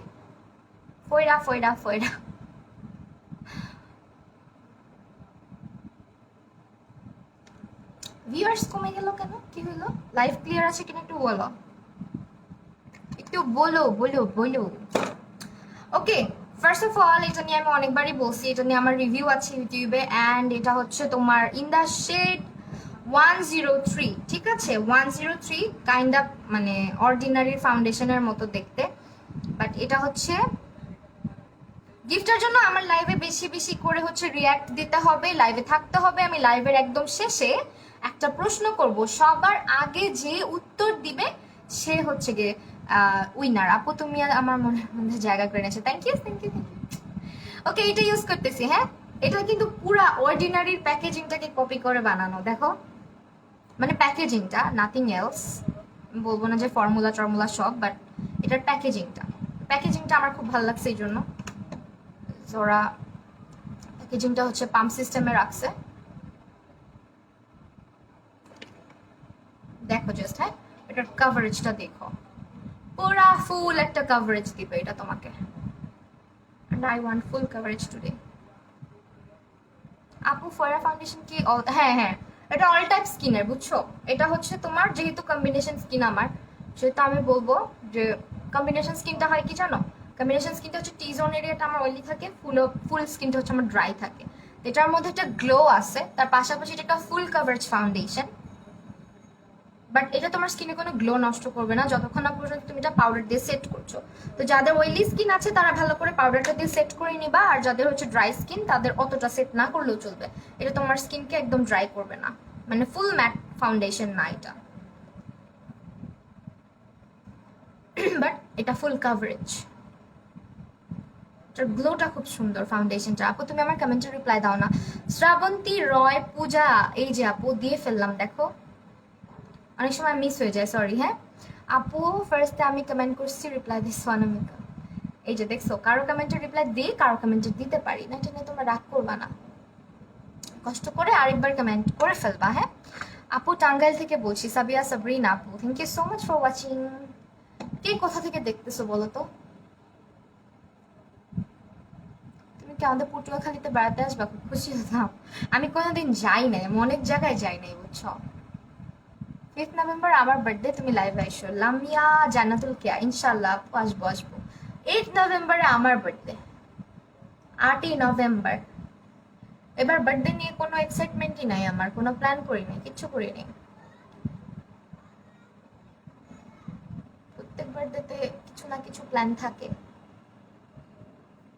ফোয়েরা ফোয়েরা ফোয়েরা ভিউয়ার্স কমে গেল কেন? কি হলো? লাইভ ক্লিয়ার আছে কিনা একটু বলো, একটু বলো বলো বলো। ওকে, ফার্স্ট অফ অল এটা নিয়ে আমি অনেকবারই বলছি, এটা নিয়ে আমার রিভিউ আছে ইউটিউবে, অ্যান্ড এটা হচ্ছে তোমার ইন দ্য শেড 103, ঠিক আছে? 103 কাইন্ড অফ মানে অর্ডিনারি ফাউন্ডেশনের মতো দেখতে, বাট এটা হচ্ছে গিফটের জন্য আমার লাইভে বেশি বেশি করে হচ্ছে রিয়্যাক্ট দিতে হবে, লাইভে থাকতে হবে। আমি লাইভের একদম শেষে একটা প্রশ্ন করব, সবার আগে যে উত্তর দিবে সে হচ্ছে গিয়ে উইনার। আপু তুমি আমার মনের মধ্যে জায়গা করে নিয়েছো, thank you thank you thank you. Okay, এটা ইউজ করতেছি। হ্যাঁ, এটা কিন্তু পুরা অর্ডিনারির প্যাকেজিংটাকে কপি করে বানানো, দেখো মানে প্যাকেজিংটা, নাথিং এলস। বলবো না যে ফর্মুলা টর্মুলা সব, বাট এটার প্যাকেজিংটা আমার খুব ভালো লাগছে, এই জন্য ওরা প্যাকেজিংটা হচ্ছে পাম্প সিস্টেমে রাখছে। দেখো জাস্ট, হ্যাঁ এটার কভারেজটা দেখো, পুরা ফুল একটা কভারেজ দিবে এটা তোমাকে, and I want full coverage today. আপু ফোয়ারা ফাউন্ডেশন কি হ্যাঁ হ্যাঁ, এটা অল টাইপ স্কিনের, বুঝছো? এটা হচ্ছে তোমার যেহেতু কম্বিনেশন স্কিন আমার, সেহেতু আমি বলবো যে কম্বিনেশন স্কিনটা হয় কি জানো, কম্বিনেশন স্কিনটা হচ্ছে টি জোন এরিয়াটা আমার অয়েলি থাকে, ফুল স্কিনটা হচ্ছে আমার ড্রাই থাকে। এটার মধ্যে একটা গ্লো আছে, তার পাশাপাশি এটা একটা ফুল কভারেজ ফাউন্ডেশন, বাট এটা তোমার স্কিনে কোনো গ্লো নষ্ট করবে না যতক্ষণ না পর্যন্ত তুমি এটা পাউডার দিয়ে সেট করছো। তো যাদের অয়েলি স্কিন আছে তারা ভালো করে পাউডারটা দিয়ে সেট করে নিবা, আর যাদের হচ্ছে ড্রাই স্কিন তাদের অতটা সেট না করলেও চলবে। এটা তোমার স্কিনকে একদম ড্রাই করবে না, মানে ফুল ম্যাট ফাউন্ডেশন না এটা, বাট এটা ফুল কাভারেজ। এটার গ্লোটা খুব সুন্দর ফাউন্ডেশনটা। আপু তুমি আমার কমেন্টে রিপ্লাই দাও না। শ্রাবন্তী রয় পূজা, এই যে আপু দিয়ে ফেললাম, দেখো অনেক সময় মিস হয়ে যায়, সরি। হ্যাঁ আপু, ফার্স্টে আমি কমেন্ট করছি, রিপ্লাই দিস অনামিকা, এই যে দেখছো, কারো কমেন্টের রিপ্লাই দিই, কারো কমেন্টে দিতে পারি না, এটা নিয়ে তোমরা রাগ করবা না, কষ্ট করে আরেকবার কমেন্ট করে ফেলবা। হ্যাঁ আপু টাঙ্গাইল থেকে বলছি, সাবিয়া সাবরিন আপু, thank you so much for watching. কে কোথা থেকে দেখতেছো বলো তো? তুমি কি আমাদের পটুয়াখালীতে বেড়াতে আসবা? খুব খুশি হতাম। আমি কোনোদিন যাই নাই, আমি অনেক জায়গায় যাই নাই, বুঝছো? 5 নভেম্বর আমার বার্থডে, তুমি লাইভে আইসো। লামিয়া জান্নাতুল কিয়া, ইনশাল্লাহ আপু আসবো আসবো। 8 নভেম্বরে আমার বার্থডে, 8ই নভেম্বর। এবার বার্থডে নিয়ে কোনো এক্সাইটমেন্টই নাই আমার, কোনো প্ল্যান করি নাই, কিচ্ছু করি নাই। প্রত্যেক বার্থডেতে কিছু না কিছু প্ল্যান থাকে।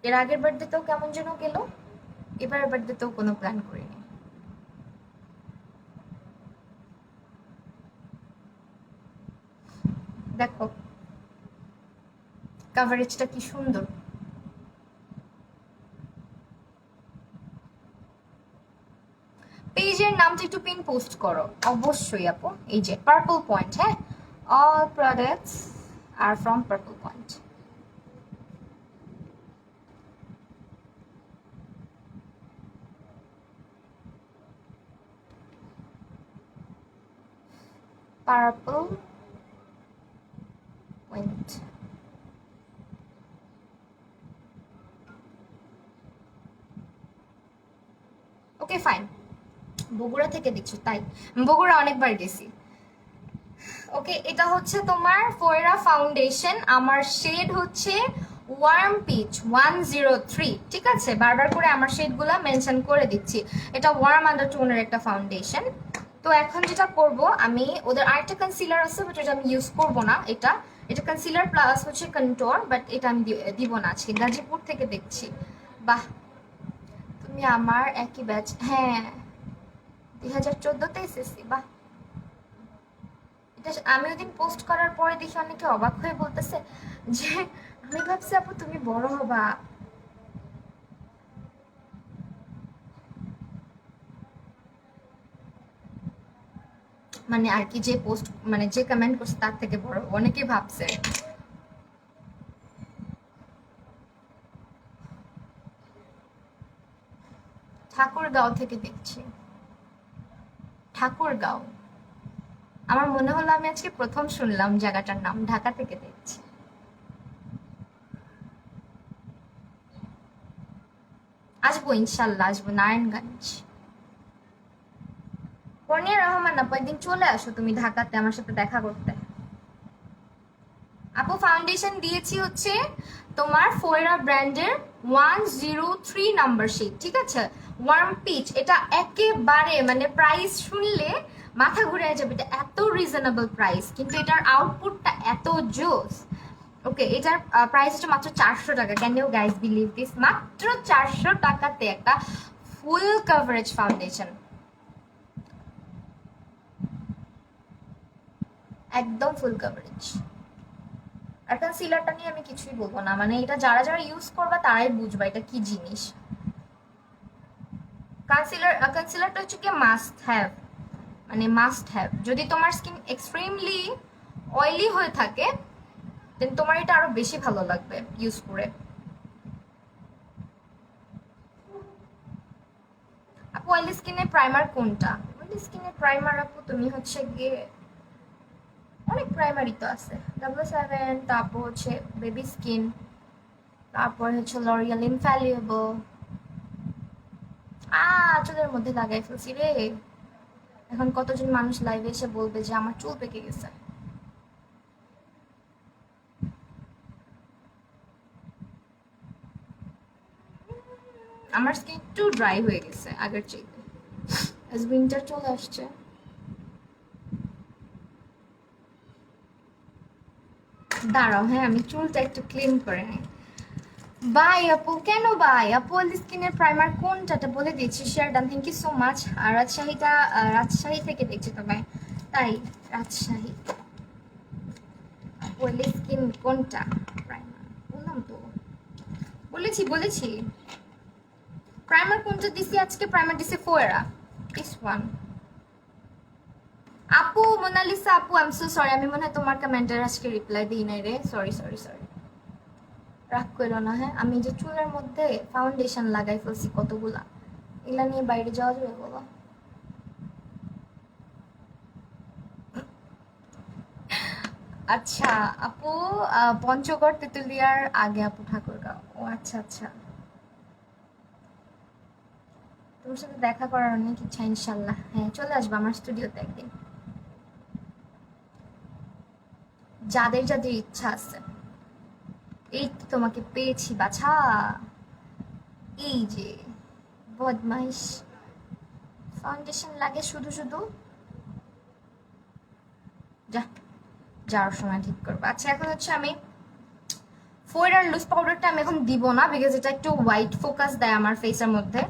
এর আগের বার্থডেতেও কেমন যেন গেল, এবার বার্থডেতেও কোনো প্ল্যান করিনি। দেখো কভারেজটা কি সুন্দর। পেজের নামটা একটু পিন পোস্ট করো অবশ্যই আপু। এই যে পার্পল পয়েন্ট, হ্যাঁ all products are from purple point. Purple point. Okay fine, Bogura থেকে দেখছো তাই, বগুড়া অনেকবার গেছি। ওকে, এটা হচ্ছে তোমার ফোয়েরা ফাউন্ডেশন, আমার শেড হচ্ছে ওয়ার্ম পিচ 103, ঠিক আছে? বারবার করে আমার শেডগুলো মেনশন করে দিচ্ছি। এটা ওয়ার্ম আন্ডারটোনের একটা ফাউন্ডেশন। তো এখন যেটা করব, আমি ওদের আরেকটা কনসিলার আছে, বাট এটা আমি ইউজ করবো না। এটা এটা কনসিলার প্লাস হচ্ছে কন্ট্রোর, বাট এটা আমি দিব না আজকে। গাজীপুর থেকে দেখছি। বাহ, তুমি আমার একই ব্যাচ। হ্যাঁ 2014-তে এসেছি। বাহ, এটা আমি ওইদিন পোস্ট করার পরে দেখি অনেকে অবাক হয়ে বলতেছে যে আমি ভাবছি আপু তুমি বড় হবা। মানে আর কি, যে পোস্ট মানে যে কমেন্ট করছে তার থেকে বড় অনেকে ভাবছে। ঠাকুরগাঁও থেকে দেখছি, ঠাকুরগাঁও। আমার মনে হলো আমি আজকে প্রথম শুনলাম জায়গাটার নাম, ঢাকা থেকে দেখছি। আসবো ইনশাল্লাহ, আসবো নারায়ণগঞ্জ। কর্নিয়া রহমান আপু, একদিন চলে আসো তুমি ঢাকাতে আমার সাথে দেখা করতে। আপু ফাউন্ডেশন দিয়েছি হচ্ছে তোমার ফোয়েরা ব্র্যান্ডের 103 নাম্বার শেড, ঠিক আছে? ওয়ার্ম পিচ, এটা একেবারে মানে প্রাইস শুনলে মাথা ঘুরে যাবে, এটা এত রিজনেবল প্রাইস, কিন্তু এটার আউটপুটটা এত জোস। ওকে, এটার প্রাইস হচ্ছে মাত্র 400 টাকা। Can you guys believe this? মাত্র 400 টাকাতে একটা ফুল কভারেজ ফাউন্ডেশন, একদম ফুল কভারেজ। আর কনসিলারটা নিয়ে আমি কিছুই বলবো না, মানে এটা যারা যারা ইউজ করবা তারাই বুঝবা এটা কি জিনিস। কনসিলারটা হচ্ছে কি মাস্ট হ্যাভ, মানে মাস্ট হ্যাভ। যদি তোমার স্কিন এক্সট্রিমলি অয়েলি হয়ে থাকে দেন তোমার এটা আরো বেশি ভালো লাগবে ইউজ করে। আপু অয়েলি স্কিনে প্রাইমার কোনটা? অয়েলি স্কিনে প্রাইমার আপু তুমি হচ্ছে গিয়ে অনেক প্রাইমারি তো আছে, W7, তারপর হচ্ছে বেবি স্কিন, তারপর হচ্ছে লরিয়াল ইনফ্যালিয়েবল। চুলের মধ্যে লাগাই ফেলছি রে। এখন কতজন মানুষ লাইভে এসে বলবে যে আমার চুল পেকে গেছে। আমার স্কিন একটু ড্রাই হয়ে গেছে আগের চাইতে, আজ উইন্টার চলে আসছে। দাঁড়াও, হ্যাঁ আমি চুলটা একটু ক্লিন করে নিই। বাই আপু, কেন বাই আপু? স্কিনের প্রাইমার কোনটা বলে দিয়েছি, share done, thank you so much. আর রাজশাহী থেকে দেখছি তোমায়, তাই রাজশাহী। আপু স্কিন কোনটা প্রাইমার বললাম তো, বলেছি প্রাইমার কোনটা দিছি আজকে? প্রাইমার দিছি ফোয়েরা, দিস ওয়ান। আপু মোনালিসা আপু, আই এম সো সরি, আমি মনে হয় তোমার কমেন্টের আজকে রিপ্লাই দিই নাই রে, সরি। রাগ করো না, হ্যাঁ আমি যে চুলের মধ্যে ফাউন্ডেশন লাগাই ফেলছি কতগুলা, এগুলা নিয়ে বাইরে যাওয়া যাবে বলো? আচ্ছা আপু, পঞ্চগড় তেঁতুলিয়ার আগে আপু ঠাকুরগাঁও। ও আচ্ছা, তোমার সাথে দেখা করার অনেক ইচ্ছা, ইনশাল্লাহ হ্যাঁ চলে আসবো আমার স্টুডিওতে একদিন, যাদের যাদের ইচ্ছা আছে। এই তো তোমাকে পেয়েছি বাছা, এই যে বদমাইশ, ফাউন্ডেশন লাগে শুধু শুধু। যাওয়ার সময় ঠিক করবো। আচ্ছা এখন হচ্ছে আমি ফোয়েরার লুজ পাউডারটা আমি এখন দিব না, বিকজ এটা একটু হোয়াইট ফোকাস দেয় আমার ফেসের মধ্যে।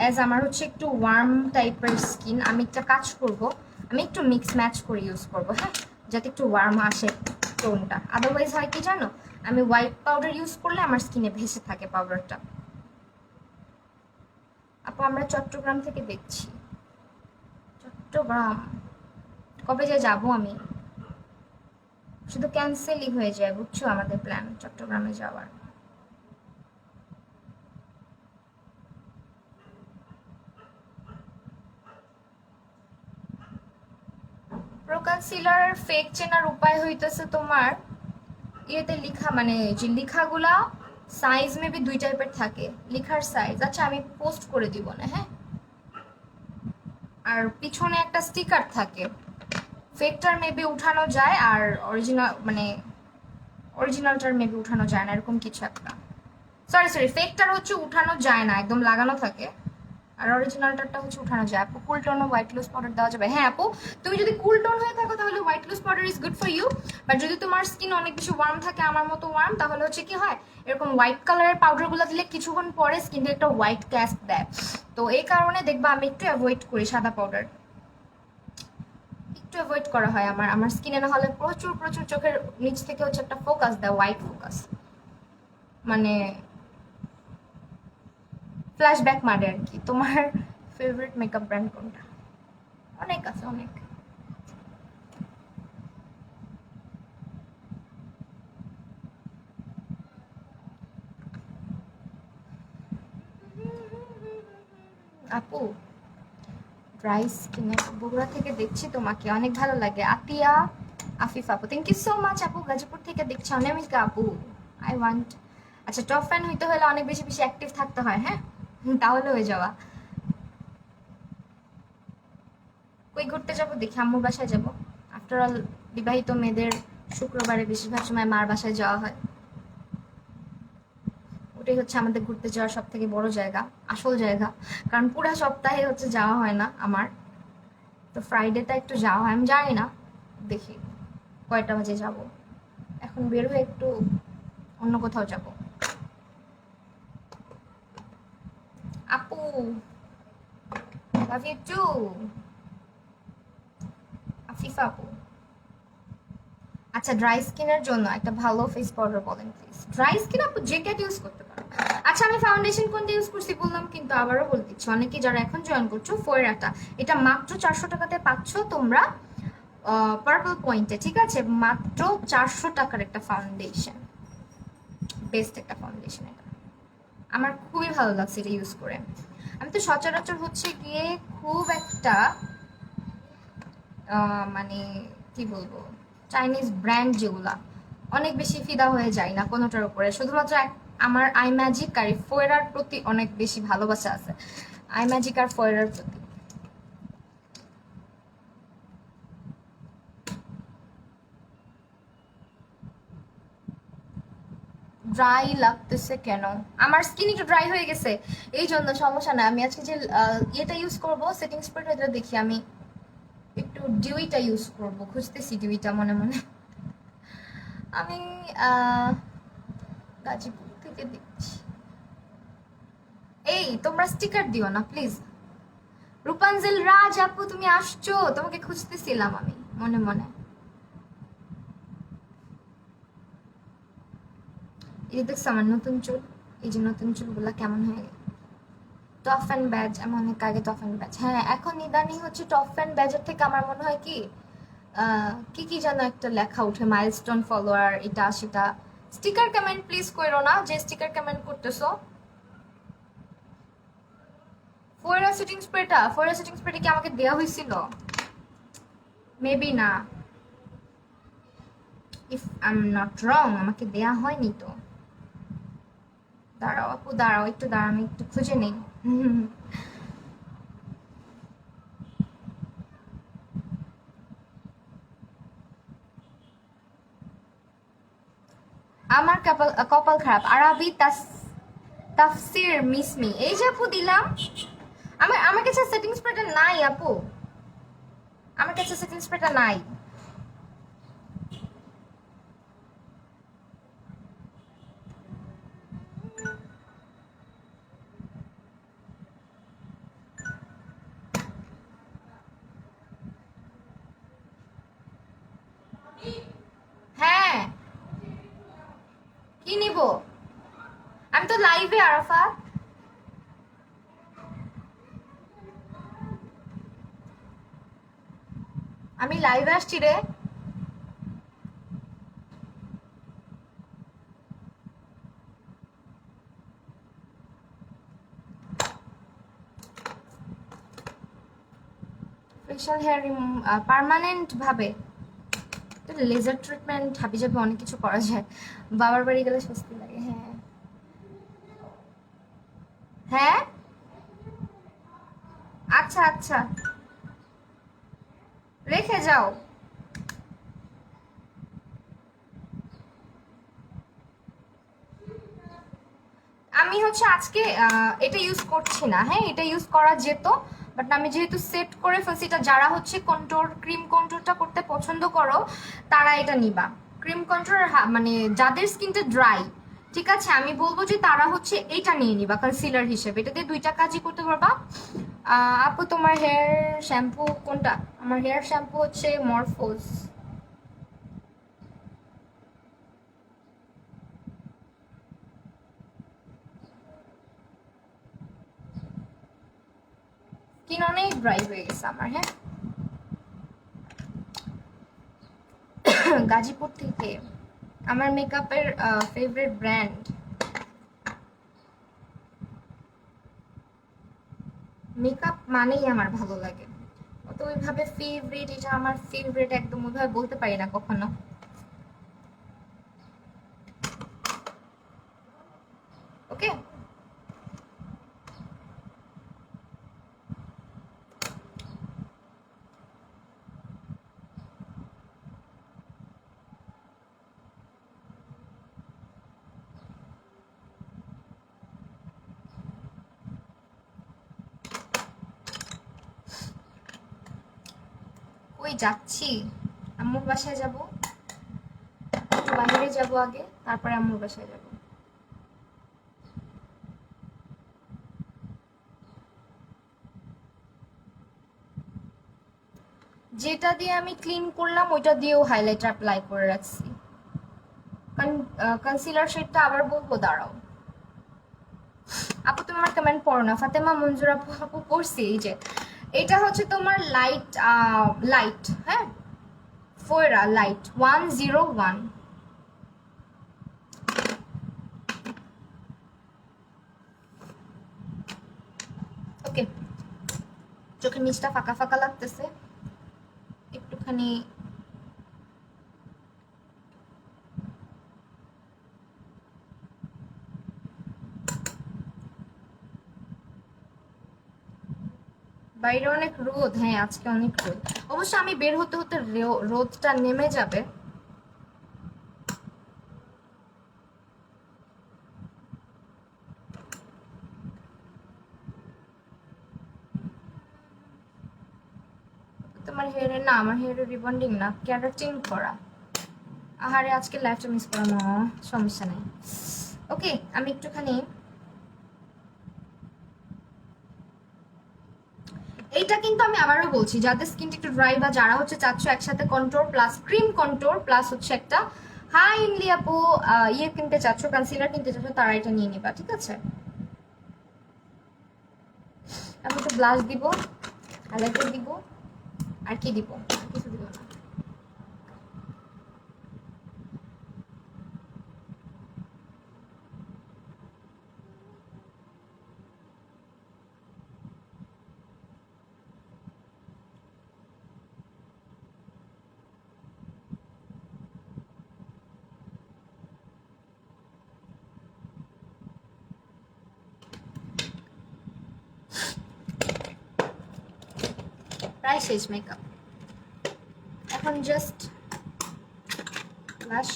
অ্যাজ আমার হচ্ছে একটু ওয়ার্ম টাইপের স্কিন, আমি একটা কাজ করব, আমি একটু মিক্স ম্যাচ করে ইউজ করব, হ্যাঁ, যাতে একটু ওয়ার্ম আসে টোনটা। আদারওয়াইজ হয় কি জানো, আমি হোয়াইট পাউডার ইউজ করলে আমার স্কিনে ভেসে থাকে পাউডারটা। আপু আমরা চট্টগ্রাম থেকে দেখছি। চট্টগ্রাম কবে যে যাবো আমি, শুধু ক্যান্সেলই হয়ে যায় বুঝছো আমাদের প্ল্যান চট্টগ্রামে যাওয়ার। প্রো কনসিলার ফেক চেনার উপায় হইতেছে তোমার ইয়েতে লিখা, মানে যে লিখাগুলা সাইজ মেবি দুই টাইপের থাকে, লিখার সাইজ। আচ্ছা আমি পোস্ট করে দিব না, হ্যাঁ। আর পিছনে একটা স্টিকার থাকে, ফেকটার মেবি উঠানো যায় আর অরিজিনাল মানে অরিজিনালটার মেবি উঠানো যায় না, এরকম কিছু একটা। সরি ফেকটার হচ্ছে উঠানো যায় না, একদম লাগানো থাকে, আর অরিজিনালটা হচ্ছে উঠানো যায়। আপু কুল টোন ও হোয়াইট লুজ পাউডার দেওয়া যাবে? হ্যাঁ আপু, তুমি যদি কুল টোন হয়ে থাকো তাহলে white loose powder is good for you. But যদি তোমার স্কিন অনেক বেশি ওয়ার্ম থাকে, আমার মতো ওয়ার্ম, তাহলে হচ্ছে কি হয়, এরকম হোয়াইট কালারের পাউডারগুলো দিলে কিছুক্ষণ পরে স্কিনটা একটা হোয়াইট ক্যাস্ট দেয়। তো এই কারণে দেখবা আমি একটু অ্যাভয়েড করি সাদা পাউডার, একটু অ্যাভয়েড করা হয় আমার স্কিনে, না হলে প্রচুর চোখের নিচ থেকে হচ্ছে একটা ফোকাস দেয়, হোয়াইট ফোকাস, মানে ফ্ল্যাশব্যাক মারে আর কি। তোমার ফেভারিট মেকআপ ব্র্যান্ড কোনটা? অনেক আছে অনেক। আপু ড্রাই স্কিনে বগুড়া থেকে দেখছি তোমাকে, অনেক ভালো লাগে। আতিয়া আফিফ আপু, থ্যাংক ইউ সো মাচ আপু, গাজীপুর থেকে দেখছি অনামিকা আপু। আই ওয়ান্ট, আচ্ছা টপ ফ্যান হইতে হলে অনেক বেশি বেশি অ্যাক্টিভ থাকতে হয়, হ্যাঁ তাহলে হয়ে যাওয়া। কই ঘুরতে যাব দেখি, আম্মুর বাসায় যাব। আফটার অল বিবাহিত মেয়েদের শুক্রবারে বেশিরভাগ সময় মার বাসায় যাওয়া হয়। ওটাই হচ্ছে আমাদের ঘুরতে যাওয়ার সব থেকে বড় জায়গা, আসল জায়গা। কারণ পুরো সপ্তাহে হচ্ছে যাওয়া হয় না আমার, তো ফ্রাইডেটা একটু যাওয়া হয়। আমি জানি না, দেখি কয়টা বাজে যাব। এখন বের হয়ে একটু অন্য কোথাও যাব। আপু লাভ ইউ টু। আফিফা আপু, আচ্ছা ড্রাই স্কিনের জন্য একটা ভালো ফেস পাউডার বলেন প্লিজ। ড্রাই স্কিন আপু যে ক্যাট ইউজ করতে পারো। আচ্ছা আমি ফাউন্ডেশন কোনটা ইউজ করছি বললাম, কিন্তু আবারও বলে দিচ্ছি, অনেকে যারা এখন জয়েন করছো ফোয়েরাটা, এটা মাত্র 400 টাকাতে পাচ্ছ তোমরা পার্পল পয়েন্টে, ঠিক আছে? মাত্র 400 টাকার একটা ফাউন্ডেশন, বেস্ট একটা ফাউন্ডেশন এটা। আমার খুবই ভালো লাগছে এটা ইউজ করে। আমি তো সচরাচর হচ্ছে গিয়ে খুব একটা মানে কি বলবো, চাইনিজ ব্র্যান্ড যেগুলা অনেক বেশি ফিদা হয়ে যায় না কোনোটার উপরে। শুধুমাত্র আমার আই ম্যাজিক আর ফোয়েরার প্রতি অনেক বেশি ভালোবাসা আছে, আই ম্যাজিক আর ফোয়েরার প্রতি। ড্রাই লাগতেছে কেন? আমার স্কিন একটু ড্রাই হয়ে গেছে, এই জন্য। সমস্যা না, আমি আজকে যে ইয়েটা ইউজ করবো সেটিং স্প্রেটা, এটা দেখি আমি একটু ডিউইটা ইউজ করবো, খুঁজতেছি ডিউইটা মনে মনে। আমি গাজীপুর থেকে দেখছি। এই তোমরা স্টিকার দিও না প্লিজ। রূপাঞ্জল রাজ আপু তুমি আসছো, তোমাকে খুঁজতেছিলাম আমি মনে মনে। এই দেখছো আমার নতুন চুল, এই যে নতুন চুলগুলা কেমন হয়ে গেল। টপ অ্যান্ড ব্যাজ, আমি অনেক আগে টপ অ্যান্ড ব্যাজ, হ্যাঁ এখন ইদানিং হচ্ছে টপ অ্যান্ড ব্যাজের থেকে আমার মনে হয় কি কি কি যেন একটা লেখা উঠে, মাইলস্টোন ফলোয়ার, এটা সেটা। স্টিকার কমেন্ট প্লিজ করো না, যে স্টিকার কমেন্ট করতেছো। ফোয়েরা সেটিং স্প্রেটা কি আমাকে দেওয়া হয়েছিল? মেবি না, if I am not wrong আমাকে দেয়া হয়নি তো। দাঁড়াও আপু দাঁড়াও, একটু দাঁড়াও, আমি একটু খুঁজে নেই। আমার কপাল কপাল খারাপ। আরবি তাফসির মিসমি, এই যে আপু দিলাম। আমার কাছে সেটিং স্প্রেটা নাই আপু, আমার কাছে সেটিং স্প্রেটা নাই। হ্যাঁ কি নিব? আমি তো লাইভে আরাফা। আমি লাইভে আসছি রে। ফেশিয়াল হেয়ার পার্মানেন্ট ভাবে লেজার ট্রিটমেন্ট হাবি যাবে, অনেক কিছু করা যায়। বাবার বাড়ি গেলে স্বস্তি লাগে। হ্যাঁ হ্যাঁ, আচ্ছা আচ্ছা রেখে যাও। আমি হচ্ছে আজকে এটা ইউজ করছি না, হ্যাঁ এটা ইউজ করা যেত, বাট আমি যেহেতু সেট করে ফেলছি, এটা যারা হচ্ছে কন্ট্রোল ক্রিম কন্ট্রোলটা করতে পছন্দ করো তারা এটা নিবা। ক্রিম কন্ট্রোল মানে যাদের স্কিনটা ড্রাই, ঠিক আছে, আমি বলবো যে তারা হচ্ছে এটা নিয়ে নিবা কনসিলার হিসেবে। এটা দিয়ে দুইটা কাজই করতে পারবা। আপু তোমার হেয়ার শ্যাম্পু কোনটা? আমার হেয়ার শ্যাম্পু হচ্ছে মরফোজ। স্কিন অনেক ড্রাই হয়ে গেছে আমার। হ্যাঁ গাজীপুর থেকে। আমার মেকআপের ফেভারিট ব্র্যান্ড, মেকআপ মানেই আমার ভালো লাগে। তো ওইভাবে ফেভারিট, এটা আমার ফেভারিট একদম ওইভাবে বলতে পারি না কখনো। ওকে যাচ্ছি, আম্মুর বাসায় যাব, বাইরে যাব আগে, তারপরে আম্মুর বাসায় যাব। যেটা দিয়ে আমি ক্লিন করলাম ওইটা দিয়েও হাইলাইটার অ্যাপ্লাই করে রাখছি। কনসিলার শেডটা আবার বলবো, দাঁড়াও। আপু তুমি আমার কমেন্ট পড়ো না। ফাতেমা মঞ্জুর আপু, আপু পড়ছি। এই যে এটা হচ্ছে তোমার লাইট, লাইট, হ্যাঁ, ফোয়রা লাইট 101। ওকে, চোখের নিচটা ফাঁকা ফাঁকা লাগতেছে, একটুখানি বাইরে অনেক রোদ। হ্যাঁ আজকে অনেক রোদ। অবশ্য আমি বের হতে হতে রোদটা নেমে যাবে। তোমার হেয়ারে না, আমার হেয়ারে রিবন্ডিং না, ক্যারাটিন করা। আহারে আজকে লাইফটা মিস করা, না সমস্যা নেই। ওকে, আমি একটুখানি এইটা কিন্তু আমি আবারও বলছি, যাদের স্কিনটা একটু ড্রাই বা যারা হচ্ছে চাচ্ছ একসাথে control plus cream control plus হচ্ছে একটা হাই ইনলি আপু ইয়ে কিনতে চাচ্ছ, কনসিলার কিনতে চাচ্ছ, তারা এটা নিয়ে নিবা, ঠিক আছে? আমি একটু ব্লাশ দিব, হাইলাইটার দিব, আর কি দিব, কিছু দিব না। প্রায় শেষ মেকআপ, এখন জাস্ট ব্লাশ।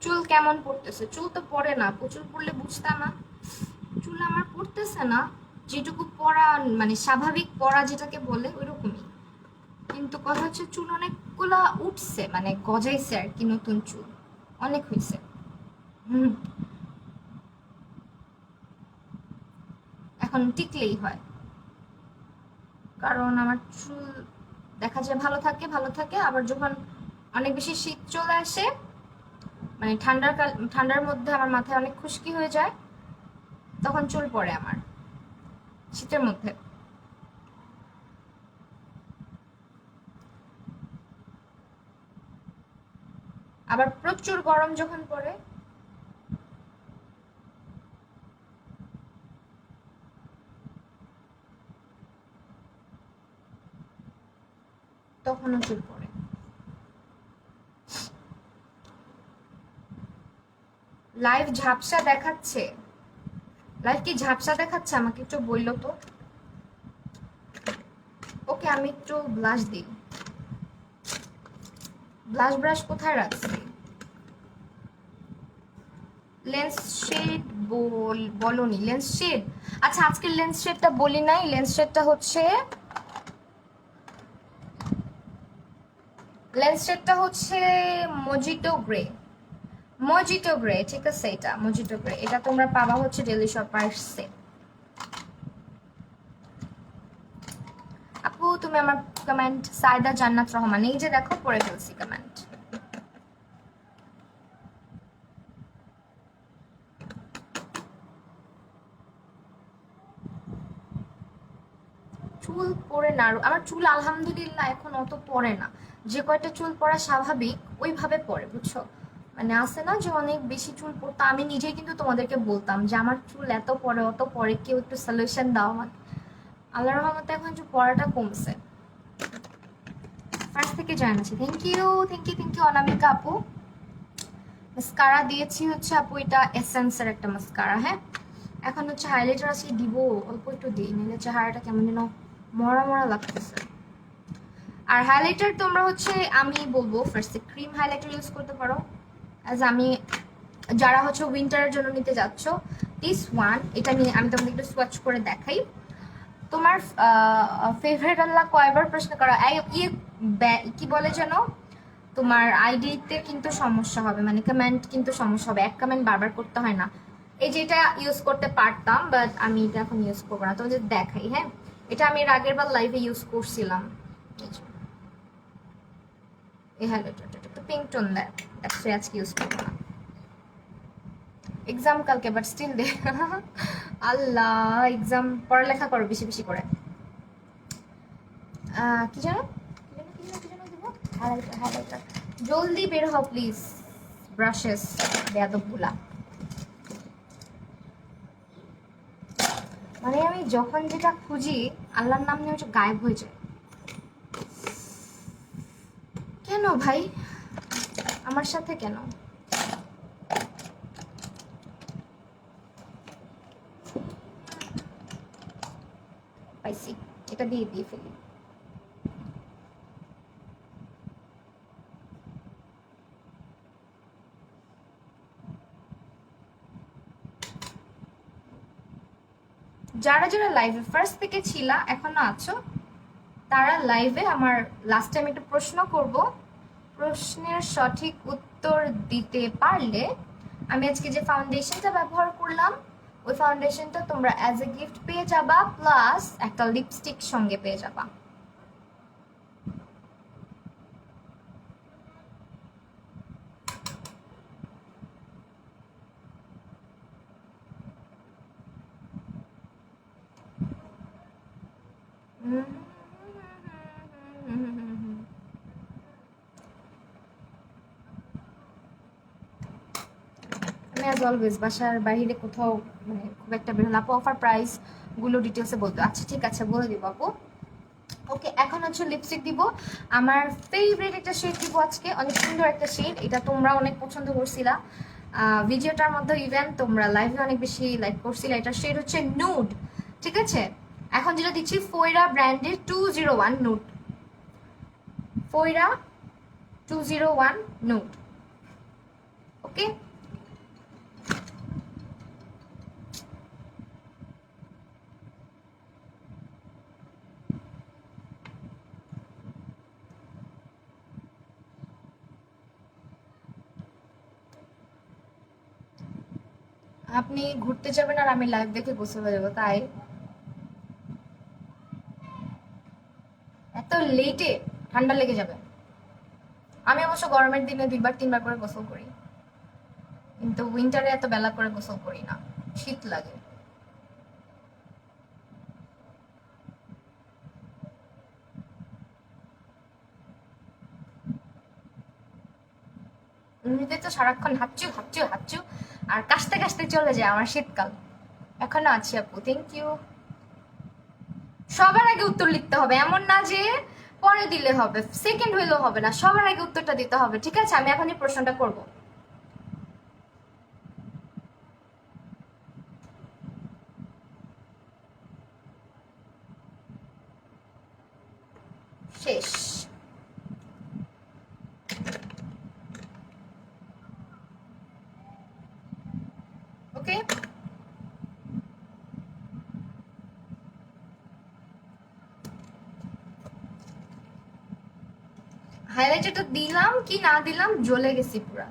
চুল কেমন পড়তেছে? চুল তো পড়ে না, প্রচুর পড়লে বুঝতা না। চুল আমার পড়তেছে না, যেটুকু পড়া মানে স্বাভাবিক পড়া যেটাকে বলে ওইরকমই, কিন্তু কথা হচ্ছে চুল অনেকগুলা উঠছে, মানে গজাইছে আর কি, নতুন চুল অনেক হয়েছে। এখন টিকলেই হয়, কারণ আমার চুল দেখা যায় ভালো থাকে ভালো থাকে, আবার যখন অনেক বেশি শীত চলে আসে, মানে ঠান্ডার মধ্যে আমার মাথায় অনেক খুশকি হয়ে যায়, তখন চুল পড়ে আমার শীতের মধ্যে। আবার প্রচুর গরম যখন পড়ে তখনও চুল পড়ে। লাইভ ঝাপসা দেখাচ্ছে? লাইভ কি ঝাপসা দেখাচ্ছে? আমাকে একটু বললো তো। ওকে, আমি একটু ব্লাশ দিই। ব্লাশ ব্রাশ কোথায় রাখছি? লেন্স শেড বলনি, লেন্স শেড। আচ্ছা আজকের লেন্স শেডটা বলি নাই, লেন্স শেডটা হচ্ছে মজিটো গ্রে। মজিটো গ্রে, ঠিক আছে, এটা মজিটো গ্রে, এটা তোমরা পাবা হচ্ছে ডেলি শপার্সে। আপু তুমি আমার কমেন্ট, সাইদা জান্নাত রহমান, এই যে দেখো পড়ে ফেলছি কমেন্ট। চুল পড়ে না, আমার চুল আলহামদুলিল্লাহ এখন অত পড়ে না। যে কয়টা চুল পড়া স্বাভাবিক ওইভাবে পড়ে, বুঝছো? মানে আছে না যে অনেক বেশি চুল পড়তো, আমি নিজেই কিন্তু তোমাদেরকে বলতাম যে আমার চুল এত পড়ে অত পড়ে, কেউ একটু সলিউশন দাও আমাকে। আল্লাহর রহমতে এখন যে পড়াটা কমছে। ফার্স্ট থেকে জানাচ্ছি, থ্যাংক ইউ অনামিকা আপু। মাস্কারা দিয়েছি হচ্ছে আপু, এটা এসেন্সের একটা মাস্কারা। হ্যাঁ, এখন হচ্ছে হাইলাইটার আছে, দিব অল্প একটু দিই, নাহলে চেহারাটা কেমন যেন মরা মরা লাগতেছে। আর হাইলাইটার তোমরা হচ্ছে আমি বলবো ফার্স্টে ক্রিম হাইলাইটার ইউজ করতে পারো, অ্যাজ আমি যারা হচ্ছে উইন্টারের জন্য নিতে যাচ্ছ দিস ওয়ান, এটা নিয়ে আমি তোমাদের একটু সোয়াচ করে দেখাই। তোমার ফেভারিট আল্লাহ কয়বার প্রশ্ন করা কি বলে যেন, তোমার আইডিতে কিন্তু সমস্যা হবে, মানে কমেন্ট কিন্তু সমস্যা হবে, এক কমেন্ট বারবার করতে হয় না। এই যে এটা ইউজ করতে পারতাম, বাট আমি এটা এখন ইউজ করবো না, তোমাদের দেখাই। হ্যাঁ, এটা আমি এর আগের বার লাইভে ইউজ করছিলাম। এই হ্যালো, একটু পিঙ্ক টোন দেয়, আজকে ইউজ করবো না, এক্সাম কালকে, বাট স্টিল দে। আল্লাহ, এক্সাম পড়ালেখা করো বেশি বেশি করে। কি জানো দেবো, হাইলাইটার জলদি বের হও প্লিজ, ব্রাশেস বেয়াদবগুলা। মানে আমি যখন যেটা খুঁজি আল্লাহর নাম নিয়ে ওটা গায়েব হয়ে যায়। কেন ভাই, আমার সাথে কেন? পাইছি, এটা দিয়ে ফেলি। যারা যারা লাইভে ফার্স্ট থেকে ছিলা এখনো আছো, তারা লাইভে আমার লাস্ট টাইম একটা প্রশ্ন করব, প্রশ্নের সঠিক উত্তর দিতে পারলে আমি আজকে যে ফাউন্ডেশনটা ব্যবহার করলাম ওই ফাউন্ডেশনটা তোমরা অ্যাজ এ গিফট পেয়ে যাবা, প্লাস একটা লিপস্টিক সঙ্গে পেয়ে যাবা। আমি অ্যাজ অলওয়েজ বাসার বাইরে কোথাও মানে খুব একটা বের হলাম। আপু অফার প্রাইস গুলো ডিটেলসে বলতো। আচ্ছা ঠিক আছে, বলে দিব আপু। ওকে, এখন হচ্ছে লিপস্টিক দিব। আমার ফেভারিট একটা শেড দিব আজকে, অনেক সুন্দর একটা শেড, এটা তোমরা অনেক পছন্দ করছিলা ভিডিওটার মধ্যে, ইভেন তোমরা লাইভে অনেক বেশি লাইক করছিলা। এটার শেড হচ্ছে নুড, ঠিক আছে। এখন যেটা দিচ্ছি ফয়রা ব্র্যান্ডের 201 নুড, ফয়রা 201 নুড। ওকে, আপনি ঘুরতে যাবেন আর আমি লাইভ দেখে গোসল হয়ে যাবো, তাই এত লেটে ঠান্ডা লেগে যাবে। আমি অবশ্য গরমের দিনে 2বার 3বার করে গোসল করি, কিন্তু উইন্টারে এত বেলা করে গোসল করি না, শীত লাগে। এমনিতে তো সারাক্ষণ হাঁচু হাঁচু হাঁচু আর কাশতে কাশতে চলে যায় আমার শীতকাল। এখনো আছি আপু, থ্যাংক ইউ। সবার আগে উত্তর লিখতে হবে, এমন না যে পরে দিলে হবে, সেকেন্ড হইলেও হবে না, সবার আগে উত্তরটা দিতে হবে, ঠিক আছে। আমি এখনই প্রশ্নটা করব। শেষ। ওকে, হাইলাইটারটা দিলাম কি না দিলাম, জ্বলে গেছি পুরা।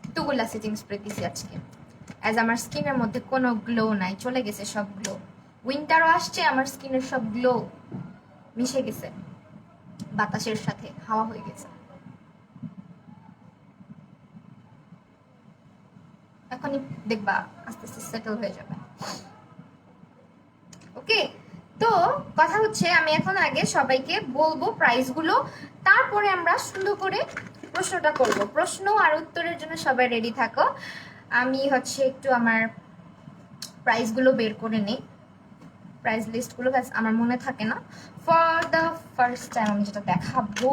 এতগুলা সেটিং স্প্রে দিছি আজকে, অ্যাজ আমার স্কিনের মধ্যে কোনো গ্লো নাই, চলে গেছে সব গ্লো। উইন্টারও আসছে, আমার স্কিনের সব গ্লো মিশে গেছে বাতাসের সাথে, হাওয়া হয়ে গেছে। এখনই দেখবা আস্তে আস্তে সেটেল হয়ে যাবে। ওকে, তো কথা হচ্ছে আমি এখন আগে সবাইকে বলবো প্রাইসগুলো, তারপরে আমরা সুন্দর করে প্রশ্নটা করব। প্রশ্ন আর উত্তরের জন্য সবাই রেডি থাকো। আমি হচ্ছে একটু আমার প্রাইসগুলো বের করে নিই, প্রাইস লিস্টগুলো আমার মনে থাকে না। ফর দ্য ফার্স্ট টাইম আমি যেটা দেখাবো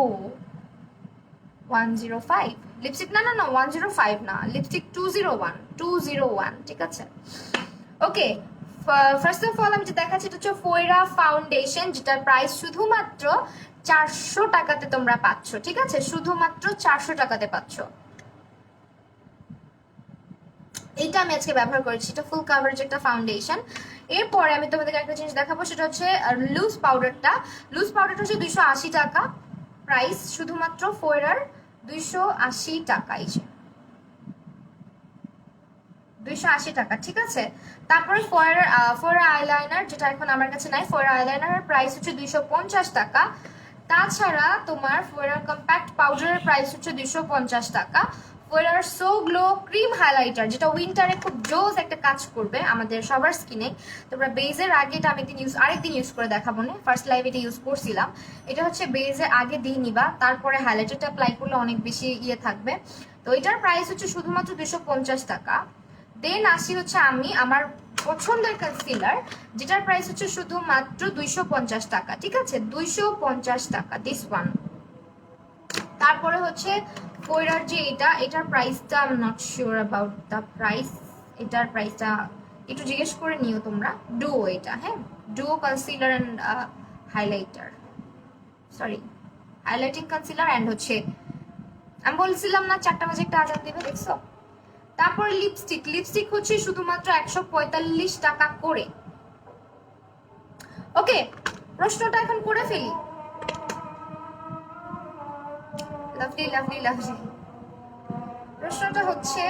105 লিপস্টিক, না না না 105 না, লিপস্টিক 201, ঠিক আছে। ওকে, ফার্স্ট অফ অল আমি যে দেখাচ্ছি এটা হচ্ছে ফয়রা ফাউন্ডেশন, যেটার প্রাইস শুধুমাত্র 400 টাকাতে তোমরা পাচ্ছ, ঠিক আছে, শুধুমাত্র 400 টাকাতে পাচ্ছ। এইটা আমি আজকে ব্যবহার করেছি, এটা ফুল কাভারেজ একটা ফাউন্ডেশন। এরপরে আমি তোমাদেরকে একটা জিনিস দেখাবো, সেটা হচ্ছে লুজ পাউডারটা। লুজ পাউডারটা হচ্ছে 280 টাকা প্রাইস, শুধুমাত্র ফোয়রার 280 টাকা, এই যে 280 টাকা, ঠিক আছে। তারপরে ফোয়রা আইলাইনার, যেটা এখন আমার কাছে নাই, ফোয়রা আইলাইনারের প্রাইস হচ্ছে 250 টাকা। তাছাড়া তোমার ফোয়রার কম্প্যাক্ট পাউডারের প্রাইস হচ্ছে 250 টাকা। ফোয়রার সো গ্লো ক্রিম হাইলাইটার, যেটা উইন্টারে খুব জোস একটা কাজ করবে আমাদের সবার স্কিনে। তোমরা বেজের আগে, এটা আমি আরেকদিন ইউজ করে দেখাবো না, ফার্স্ট লাইভ এটা ইউজ করছিলাম। এটা হচ্ছে বেজের আগে দিয়ে নিবা, তারপরে হাইলাইটারটা অ্যাপ্লাই করলে অনেক বেশি ইয়ে থাকবে। তো এটার প্রাইস হচ্ছে শুধুমাত্র 250 টাকা। দেন আসি হচ্ছে আমি আমার পছন্দের কনসিলার, যেটার প্রাইস হচ্ছে শুধুমাত্র 250 টাকা, ঠিক আছে, 250 টাকা, দিস ওয়ান। তারপরে হচ্ছে ফোয়রার যে এটার প্রাইসটা I am not sure about the price. এটার প্রাইসটা একটু জিজ্ঞেস করে নিও তোমরা। ডুও এটা, হ্যাঁ, duo concealer and highlighter, sorry, highlighting concealer and হচ্ছে, আমি বলছিলাম না 4টা বাজে একটা আজান দিবে, দেখছো। তারপরে লিপস্টিক হচ্ছে শুধুমাত্র 145 টাকা করে। ওকে, প্রশ্নটা এখন করে ফেলি। লাভলি লাভলি লাভলি, প্রশ্নটা হচ্ছে,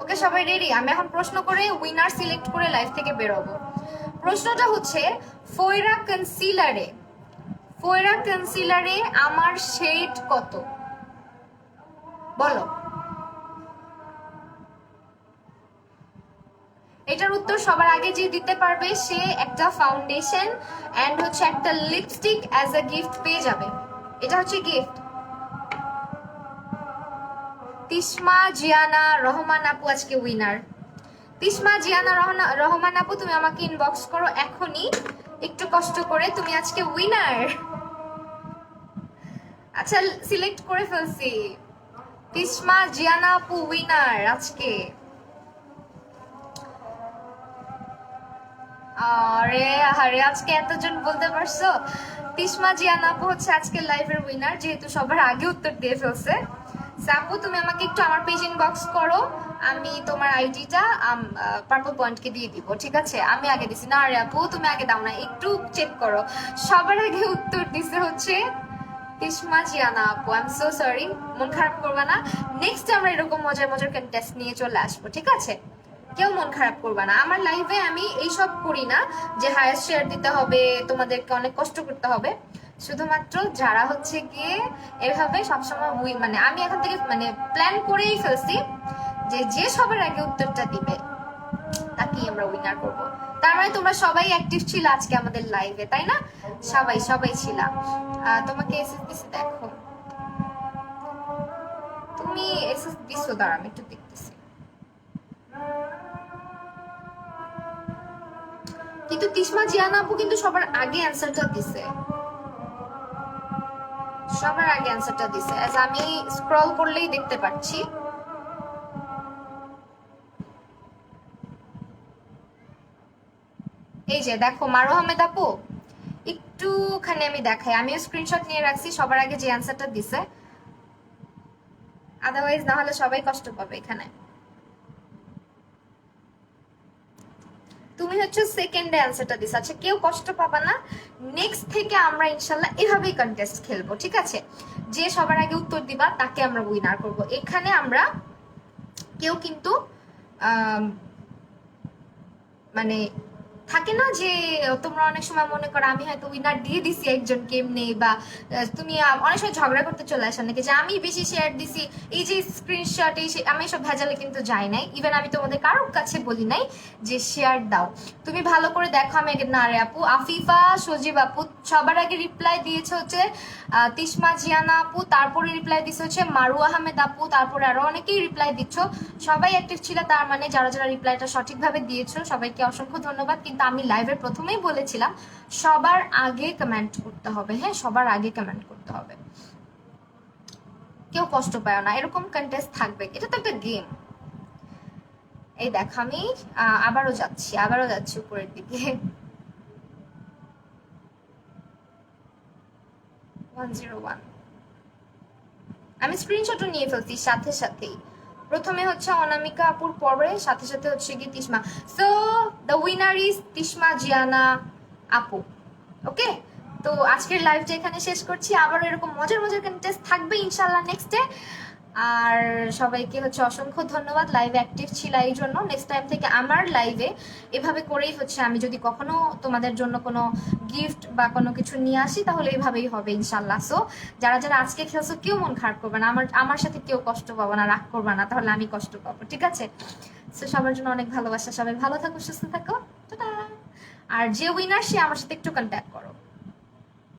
ওকে সবাই রেডি? আমি এখন প্রশ্ন করে উইনার সিলেক্ট করে লাইভ থেকে বেরোবো। প্রশ্নটা হচ্ছে, ফোয়রা কনসিলারে আমার শেড কত? বলো। এটার উত্তর সবার আগে যে দিতে পারবে সে একটা ফাউন্ডেশন এন্ড হচ্ছে একটা লিপস্টিক অ্যাজ আ গিফট পেয়ে যাবে। এটা হচ্ছে গিফট। তিশমা জিয়ানা রহমান আপু আজকে উইনার। তিশমা জিয়ানা রহমান আপু, তুমি আমাকে ইনবক্স করো এখনই, একটু কষ্ট করে, তুমি আজকে উইনার। আচ্ছা, সিলেক্ট করে ফেলছি, তিশমা জিয়ানা আপু উইনার আজকে। আরে আরে, আজকে এতজন বলতে পারছো। তিশমা জিয়ানা আপু হচ্ছে আজকে লাইভের উইনার, যেহেতু সবার আগে উত্তর দিয়ে ফেলছে। আপু তুমি আমাকে একটু আমার পেজ ইনবক্স করো, আমি তোমার আইডিটা পার্পল পয়েন্টকে দিয়ে দিব, ঠিক আছে। আমি আগে দিছি না, আরে আপু তুমি আগে দাও না, একটু চেক করো। সবার আগে উত্তর দিছে হচ্ছে তিশমা জিয়ানা আপু। আই এম সো সরি, মন খারাপ করবা না। নেক্সট আমরা এরকম মজার মজার কন্টেস্ট নিয়ে চলে আসবো, ঠিক আছে। কেউ মন খারাপ করবা না। আমার লাইভে আমি এইসব করি না যে হায়েস্ট শেয়ার দিতে হবে, তোমাদেরকে অনেক কষ্ট করতে হবে। শুধুমাত্র যারা হচ্ছে গিয়ে এভাবে সবসময় মানে আমি এখন থেকে মানে প্ল্যান করেই ফেলছি যে যে সবার আগে উত্তরটা দিবে তাকেই আমরা উইনার করব। তার মানে তোমরা সবাই অ্যাক্টিভ ছিল আজকে আমাদের লাইভে, তাই না? সবাই ছিল। তোমাকে এসএস দিছি, দেখো তুমি এসএস দিছো, দাঁড়া আমি একটু দেখতেছি। কিন্তু তিশমা জিয়ানা আপু কিন্তু সবার আগে অ্যান্সারটা দিছে, সবার আগে অ্যান্সারটা দিছে, এজ আমি স্ক্রল করলেই দেখতে পাচ্ছি। এই যে দেখো মারু আহমেদ আপু, একটুখানি আমি দেখাই, আমিও স্ক্রিনশট নিয়ে রাখছি সবার আগে যে অ্যান্সারটা দিছে, আদারওয়াইজ না হলে সবাই কষ্ট পাবে এখানে। তুমি হচ্ছে সেকেন্ডে অ্যান্সারটা দিছ, আচ্ছা কেউ কষ্ট পাবা না। নেক্সট থেকে আমরা ইনশাল্লাহ এভাবেই কন্টেস্ট খেলবো, ঠিক আছে। যে সবার আগে উত্তর দিবা তাকে আমরা উইনার করব। এখানে আমরা কেউ কিন্তু মানে থাকে না যে তোমরা অনেক সময় মনে করো আমি হয়তো উইনার দিয়ে দিছি একজনকে এমনি, বা তুমি অনেক সময় ঝগড়া করতে চলে আসা নাকি যে আমি বেশি শেয়ার দিছি, এই যে স্ক্রিনশট, এই আমি সব ভেজালে কিন্তু যাই নাই। ইভেন আমি তোমাদের কারোর কাছে বলি নাই যে শেয়ার দাও। তুমি ভালো করে দেখো, আমি না রে আপু, আফিফা, সজীব আপু, সবার আগে রিপ্লাই দিয়েছে হচ্ছে তিশমা জিয়ানা আপু, তারপরে রিপ্লাই দিচ্ছে হচ্ছে মারু আহমেদ আপু, তারপরে আরো অনেকেই রিপ্লাই দিচ্ছ। সবাই অ্যাক্টিভ ছিল, তার মানে যারা যারা রিপ্লাইটা সঠিকভাবে দিয়েছো সবাইকে অসংখ্য ধন্যবাদ। কিন্তু আমি লাইভের প্রথমেই বলেছিলাম সবার আগে কমেন্ট করতে হবে, হ্যাঁ, সবার আগে কমেন্ট করতে হবে। কেউ কষ্ট পায় না, এরকম কন্টেস্ট থাকবে, এটা তো একটা গেম। এই দেখ আমি আবারও যাচ্ছি উপরের দিকে। 101। আমি স্ক্রিনশটও নিয়ে ফেলছি সাথে সাথেই। প্রথমে হচ্ছে অনামিকা আপুর, পরে সাথে সাথে হচ্ছে কি Tishma. So the winner is Tishma Ziana আপু। ওকে, তো আজকের লাইভটা এখানে শেষ করছি। আবারও এরকম মজার মজার কন্টেস্ট থাকবে ইনশাল্লাহ নেক্সট ডে। আর সবাইকে হচ্ছে অসংখ্য ধন্যবাদ লাইভে অ্যাক্টিভ ছিল এই জন্য। নেক্সট টাইম থেকে আমার লাইভে এভাবে করেই হচ্ছে, আমি যদি কখনো তোমাদের জন্য কোনো গিফট বা কোনো কিছু নিয়ে আসি তাহলে এইভাবেই হবে ইনশাল্লাহ। সো যারা যারা আজকে খেলছো কেউ মন খারাপ করবে না, আমার সাথে কেউ কষ্ট পাবো না, রাগ করবে না, তাহলে আমি কষ্ট পাবো, ঠিক আছে? সো সবার জন্য অনেক ভালোবাসা, সবাই ভালো থাকো, সুস্থ থাকো, টাটা। আর যে উইনার সে আমার সাথে একটু কন্ট্যাক্ট করো।